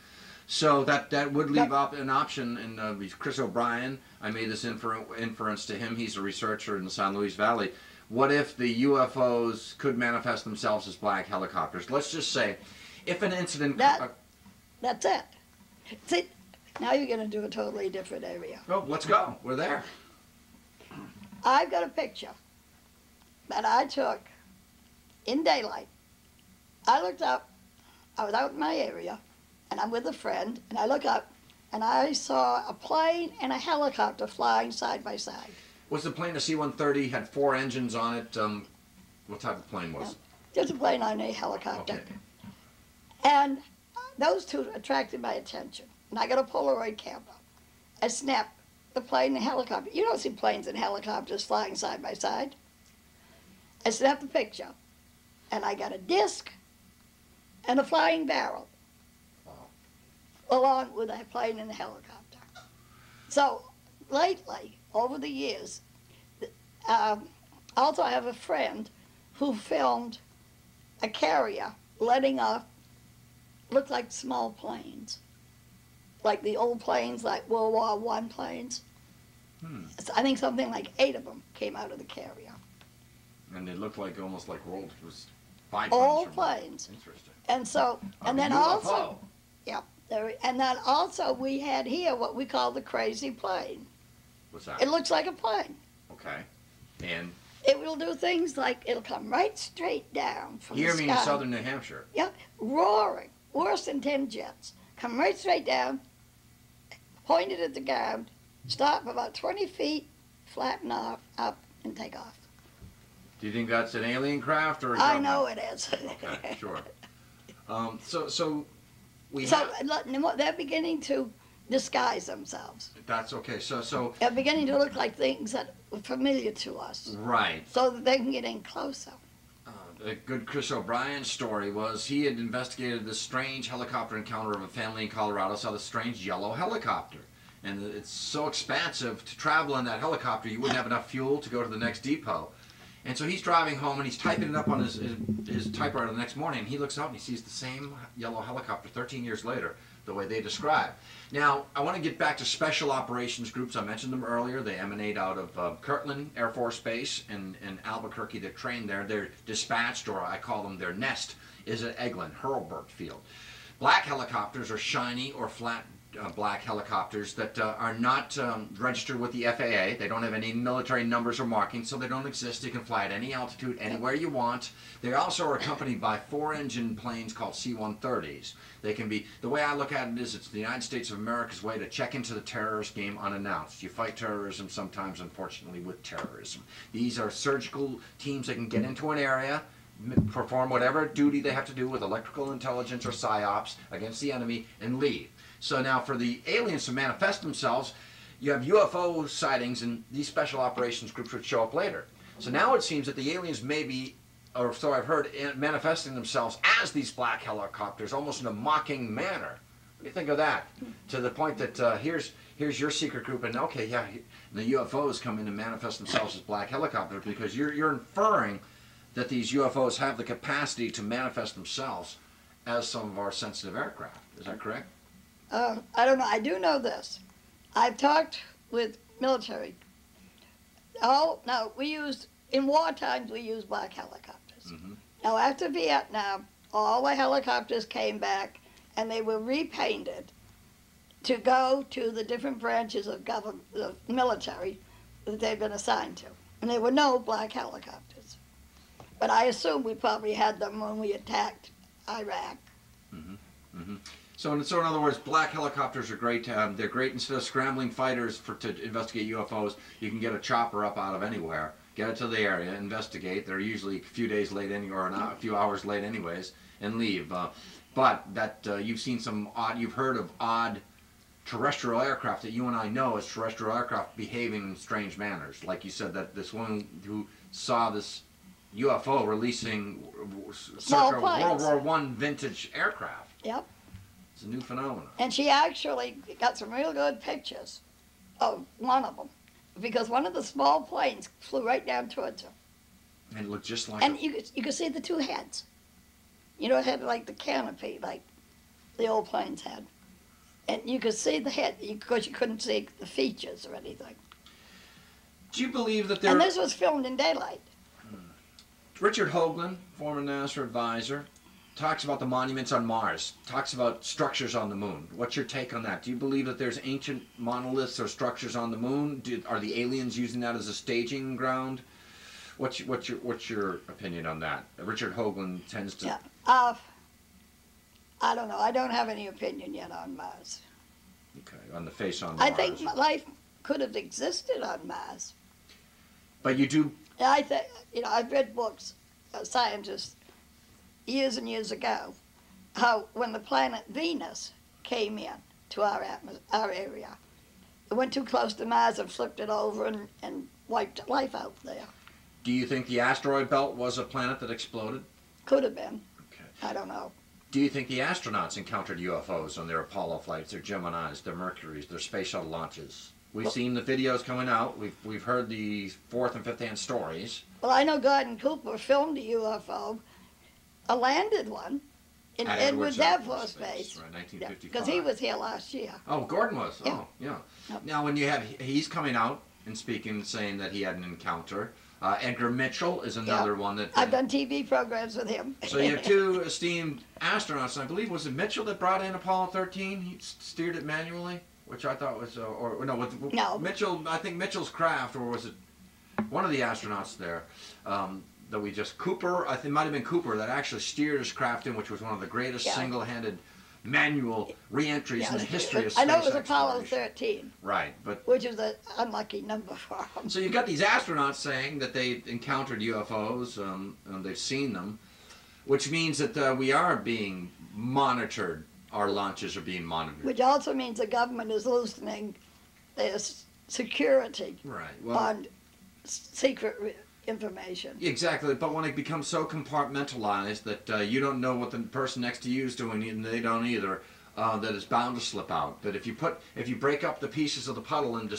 So that would leave up an option. And Chris O'Brien, I made this inference to him. He's a researcher in the San Luis Valley. What if the UFOs could manifest themselves as black helicopters? Let's just say, if an incident... That's it. See, now you're going to do a totally different area. Oh, let's go. We're there. I've got a picture that I took in daylight. I looked up, I was out in my area, and I'm with a friend, and I look up, and I saw a plane and a helicopter flying side by side. Was the plane a C-130, had 4 engines on it? What type of plane was it? Just a plane on a helicopter. Okay. And those two attracted my attention. And I got a Polaroid camera. I snapped the plane and helicopter. You don't see planes and helicopters flying side by side. I snapped the picture. And I got a disc and a flying barrel. Wow. Along with a plane and a helicopter. So lately, over the years, also I have a friend who filmed a carrier letting off, looked like small planes, like the old planes, like World War I planes. So I think something like 8 of them came out of the carrier. And they looked like almost like rolled. It was biplanes. All planes. Interesting. And so, and then UFO. also, yeah, and then also we had here what we call the crazy plane. What's that? It looks like a plane. Okay. And It will do things like it'll come right straight down from Here, the meaning sky. southern New Hampshire. Yeah, roaring, worse than 10 jets. Come right straight down, pointed at the ground, stop about 20 feet, flatten off, up, and take off. Do you think that's an alien craft or a I government? know it is. Okay, sure. So we So have, look, they're beginning to disguise themselves. that's okay. So They're beginning to look like things that were familiar to us, right. so that they can get in closer. A good Chris O'Brien story was he had investigated this strange helicopter encounter of a family in Colorado, saw this strange yellow helicopter. And it's so expansive to travel in that helicopter, you wouldn't have enough fuel to go to the next depot. And so he's driving home and he's typing it up on his typewriter the next morning, and he looks out and he sees the same yellow helicopter 13 years later, the way they describe. Now, I want to get back to special operations groups. I mentioned them earlier. They emanate out of Kirtland Air Force Base in Albuquerque. They're trained there. They're dispatched, or I call them their nest, is at Eglin, Hurlburt Field. Black helicopters are shiny or flat black helicopters that are not registered with the FAA. They don't have any military numbers or markings, so they don't exist. You can fly at any altitude, anywhere you want. They also are accompanied by 4-engine planes called C-130s. They can be, the way I look at it is, it's the United States of America's way to check into the terrorist game unannounced. You fight terrorism sometimes, unfortunately, with terrorism. These are surgical teams that can get into an area, perform whatever duty they have to do with electrical intelligence or psyops against the enemy, and leave. So now for the aliens to manifest themselves, you have UFO sightings, and these special operations groups would show up later. So now it seems that the aliens may be, or so I've heard, manifesting themselves as these black helicopters, almost in a mocking manner. What do you think of that? To the point that here's your secret group, and okay, yeah, the UFOs come in and manifest themselves as black helicopters, because you're inferring that these UFOs have the capacity to manifest themselves as some of our sensitive aircraft. Is that correct? I don't know. I do know this. I've talked with military. Oh, no, in war times, we used black helicopters. Mm-hmm. Now, after Vietnam, all the helicopters came back, and they were repainted to go to the different branches of government, the military that they've been assigned to. And there were no black helicopters. But I assume we probably had them when we attacked Iraq. Mm-hmm. Mm-hmm. So in other words, black helicopters are great. They're great instead of scrambling fighters to investigate UFOs. You can get a chopper up out of anywhere, get it to the area, investigate. They're usually a few days late, or a few hours late, anyways, and leave. But that you've seen you've heard of odd terrestrial aircraft that you and I know as terrestrial aircraft behaving in strange manners. Like you said, that this woman who saw this UFO releasing circa World War I vintage aircraft. Yep. It's a new phenomenon. And she actually got some real good pictures of one of them, because one of the small planes flew right down towards her. And it looked just like. And you could see the two heads. You know, it had like the canopy, like the old planes had. And you could see the head, because you couldn't see the features or anything. Do you believe that there? And this was filmed in daylight. Richard Hoagland, former NASA advisor, talks about the monuments on Mars, talks about structures on the moon. What's your take on that? Do you believe that there's ancient monoliths or structures on the moon? Are the aliens using that as a staging ground? What's your opinion on that? Richard Hoagland tends to. Yeah. I don't know. I don't have any opinion yet on Mars. Okay, on the face on Mars. I think life could have existed on Mars. But you do. I think, I've read books, scientists, years and years ago, how when the planet Venus came in to our area, it went too close to Mars and flipped it over and wiped life out there. Do you think the asteroid belt was a planet that exploded? Could have been. Okay. I don't know. Do you think the astronauts encountered UFOs on their Apollo flights, their Geminis, their Mercuries, their space shuttle launches? We've seen the videos coming out. We've heard the fourth and fifth hand stories. Well, I know Gordon Cooper filmed a UFO, a landed one, in Edwards Air Force Base. Right, 1955. Because he was here last year. Oh, Gordon was. Yeah. Oh, yeah. Yep. Now, when he's coming out and speaking, saying that he had an encounter. Edgar Mitchell is another one that. I've done TV programs with him. So you have two esteemed astronauts, and I believe, was it Mitchell that brought in Apollo 13? He steered it manually, which I thought was, no, No. Mitchell. I think Mitchell's craft, or was it? One of the astronauts there, that we just, Cooper, I think it might have been Cooper, that actually steered his craft in, which was one of the greatest single-handed manual re-entries in the history of space I know it was Apollo exploration. 13. Right, but Which is an unlucky number for them. so you've got these astronauts saying that they encountered UFOs, and they've seen them, which means that we are being monitored. Our launches are being monitored. Which also means the government is loosening their security Right. Well, on secret information. exactly. But when it becomes so compartmentalized that you don't know what the person next to you is doing, and they don't either, that it's bound to slip out. But if you break up the pieces of the puzzle and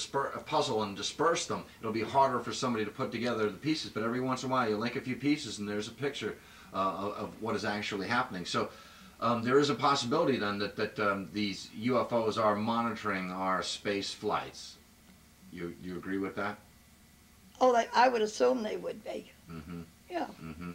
disperse them, it'll be harder for somebody to put together the pieces. But every once in a while, you link a few pieces, and there's a picture of what is actually happening. So there is a possibility then that these UFOs are monitoring our space flights. You agree with that? Oh, I would assume they would be. Mm-hmm. Yeah. Mm-hmm.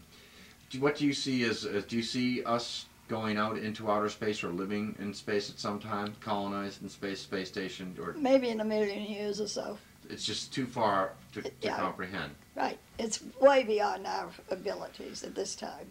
What do you see do you see us going out into outer space or living in space at some time, colonized in space station, or Maybe in a million years or so. it's just too far to comprehend? Right. It's way beyond our abilities at this time.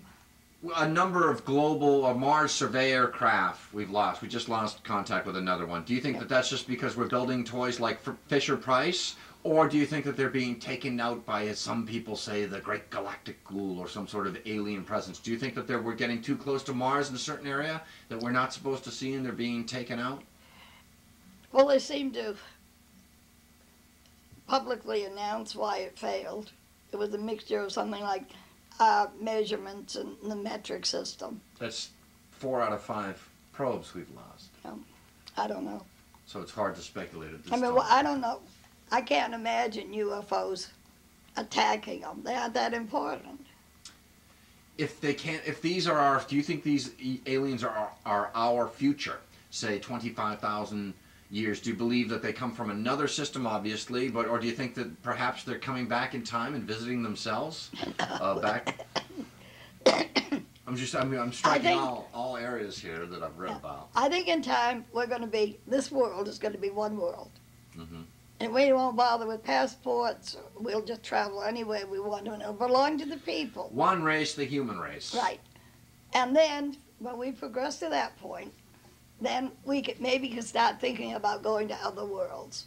A number of global Mars surveyor craft we've lost. We just lost contact with another one. Do you think that that's just because we're building toys like Fisher-Price, or do you think that they're being taken out by, as some people say, the great galactic ghoul or some sort of alien presence? Do you think that we're getting too close to Mars in a certain area that we're not supposed to see and they're being taken out? Well, they seem to publicly announce why it failed. It was a mixture of something like measurements and the metric system. That's 4 out of 5 probes we've lost. I don't know. So it's hard to speculate at this I mean, time. well, I don't know. I can't imagine UFOs attacking them. They aren't that important. If these are our, do you think these aliens are our future? Say 25,000 years. Do you believe that they come from another system, obviously, or do you think that perhaps they're coming back in time and visiting themselves back? I'm striking all areas here that I've read about. I think in time this world is going to be one world. Mm-hmm. And we won't bother with passports. We'll just travel anywhere we want to, and it'll belong to the people. One race, the human race. Right. And then, when we progress to that point, then we can start thinking about going to other worlds.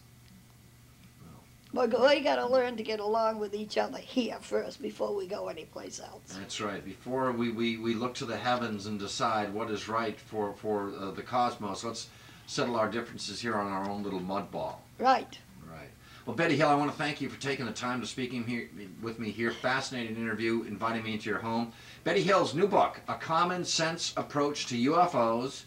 But we got to learn to get along with each other here first before we go anyplace else. That's right. Before we look to the heavens and decide what is right for the cosmos, let's settle our differences here on our own little mud ball. Right. Right. Well, Betty Hill, I want to thank you for taking the time to speaking here with me here. Fascinating interview, inviting me into your home. Betty Hill's new book, A Common Sense Approach to UFOs.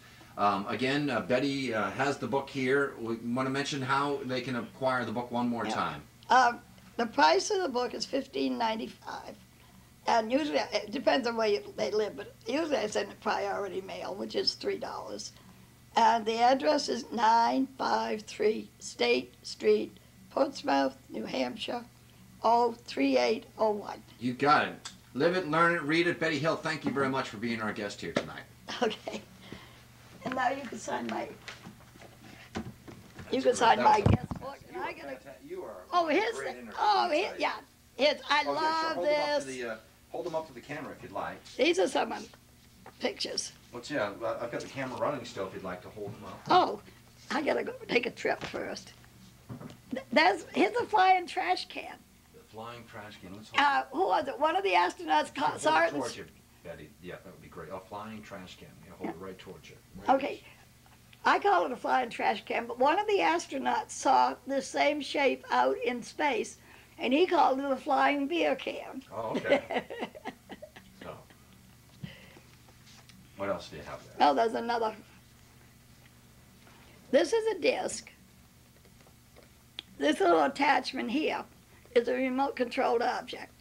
Again, Betty has the book here. We want to mention how they can acquire the book one more time. The price of the book is $15.95, and usually it depends on where they live, but usually I send it priority mail, which is $3. And the address is 953 State Street, Portsmouth, New Hampshire, 03801. You got it. Live it, learn it, read it. Betty Hill, thank you very much for being our guest here tonight. Okay. And now you can sign my guest book. And I gotta. You are. Oh, yeah. I love this. Hold them up to the camera if you'd like. These are some pictures. I've got the camera running still if you'd like to hold them up. Oh, I gotta go take a trip first. Here's a flying trash can. The flying trash can. Let's hold Who was it? One of the astronauts saw it. towards you, Betty. Yeah, that would be great. A flying trash can. You hold it right towards you. Okay. I call it a flying trash can, but one of the astronauts saw the same shape out in space, and he called it a flying beer can. Oh, okay. So, what else do you have there? Oh, there's another. This is a disc. This little attachment here is a remote-controlled object,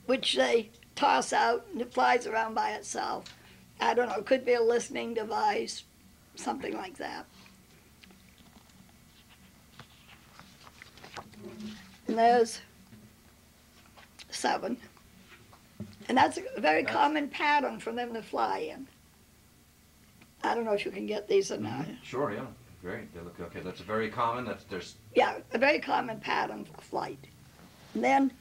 which they toss out and it flies around by itself. I don't know, it could be a listening device, something like that. And there's 7. And that's a very common pattern for them to fly in. I don't know if you can get these or not. Sure, yeah. Great. They look okay. That's a very common. Yeah, a very common pattern for flight. And then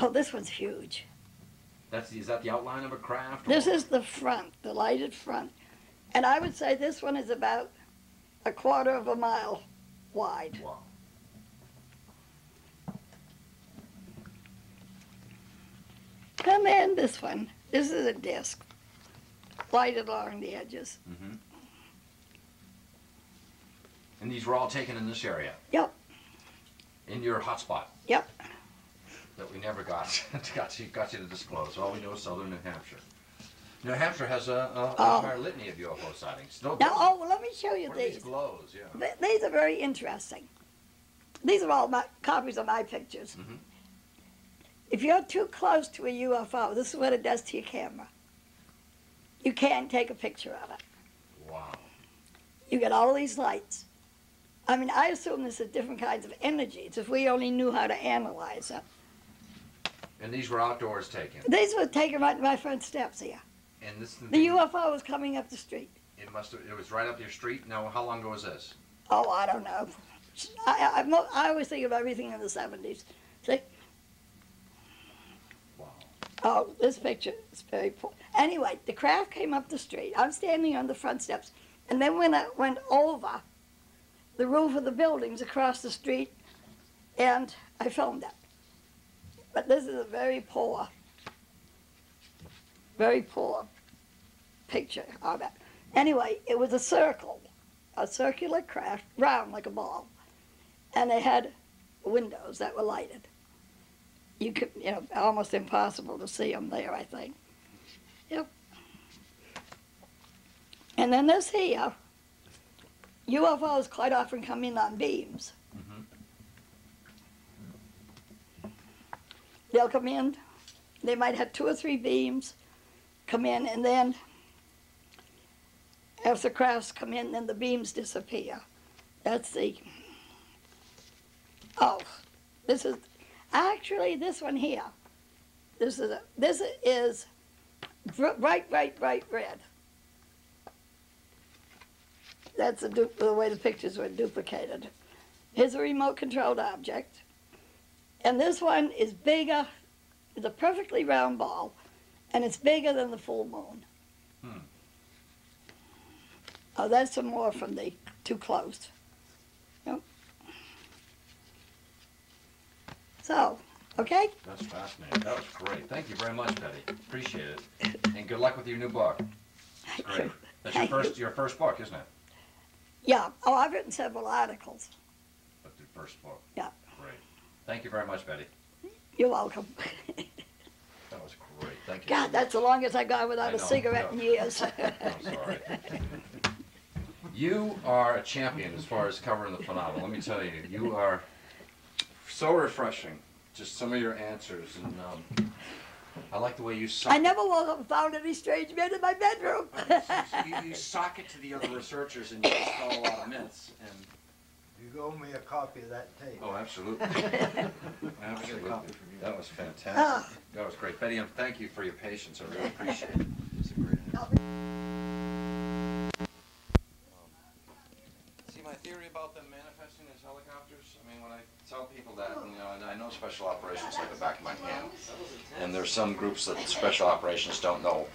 Oh, this one's huge. Is that the outline of a craft? This or- is the front, the lighted front. And I would say this one is about 1/4 of a mile wide. Wow. And then this one. This is a disc, lighted along the edges. Mm-hmm. And these were all taken in this area? Yep, In your hotspot? yep. That we never got you to disclose. All we know is southern New Hampshire. New Hampshire has an entire litany of UFO sightings. No, Now, oh, well, let me show you what are these these. glows? Yeah. These are very interesting. These are all my copies of my pictures. Mhm. If you're too close to a UFO, this is what it does to your camera. You can't take a picture of it. Wow. You get all these lights. I mean, I assume this is different kinds of energies if we only knew how to analyze them. And these were outdoors taken. These were taken right to my front steps here. And this The UFO was coming up the street. It was right up your street. Now, how long ago was this? Oh, I don't know. I always think of everything in the 70s. See? Wow. Oh, this picture is very poor. Anyway, the craft came up the street. I'm standing on the front steps. And then when I went over the roof of the buildings across the street, and I filmed it. But this is a very poor picture of it. Anyway, it was a circle, a circular craft, round like a ball. And they had windows that were lighted. You could, almost impossible to see them there, I think. Yep. And then this here, UFOs quite often come in on beams. Mm-hmm. They'll come in, they might have 2 or 3 beams come in, and then as the crafts come in, then the beams disappear. That's the, oh, this is, actually this one here, this is bright red. That's the way the pictures were duplicated. Here's a remote controlled object. And this one is bigger, it's a perfectly round ball, and it's bigger than the full moon. Hmm. Oh, that's some more from the too close. Yep. So, okay? That's fascinating. That was great. Thank you very much, Betty. Appreciate it. And good luck with your new book. It's great. That's your first book, isn't it? Yeah. Oh, I've written several articles. That's your first book. Yeah. Great. Thank you very much, Betty. You're welcome. That was great. Thank you. God, that's the longest I've gone without I a know, cigarette yeah. in years. I'm sorry. You are a champion as far as covering the phenomena. Let me tell you, you are so refreshing. Just some of your answers, and I like the way you suck. I never woke up and found any strange men in my bedroom. You sock it to the other researchers, and you dispel a lot of myths. And You owe me a copy of that tape. oh, absolutely, absolutely. That was fantastic. Ah. That was great, Betty. And thank you for your patience. I really appreciate it. It's a great See, my theory about them manifesting as helicopters, I mean, when I tell people that, and I know special operations like the back of my hand, and there's some groups that special operations don't know,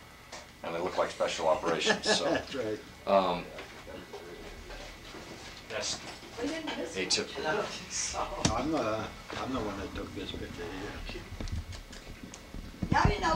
and they look like special operations, so. That's right. That's atypical. I'm the one that took this picture here. Now you know.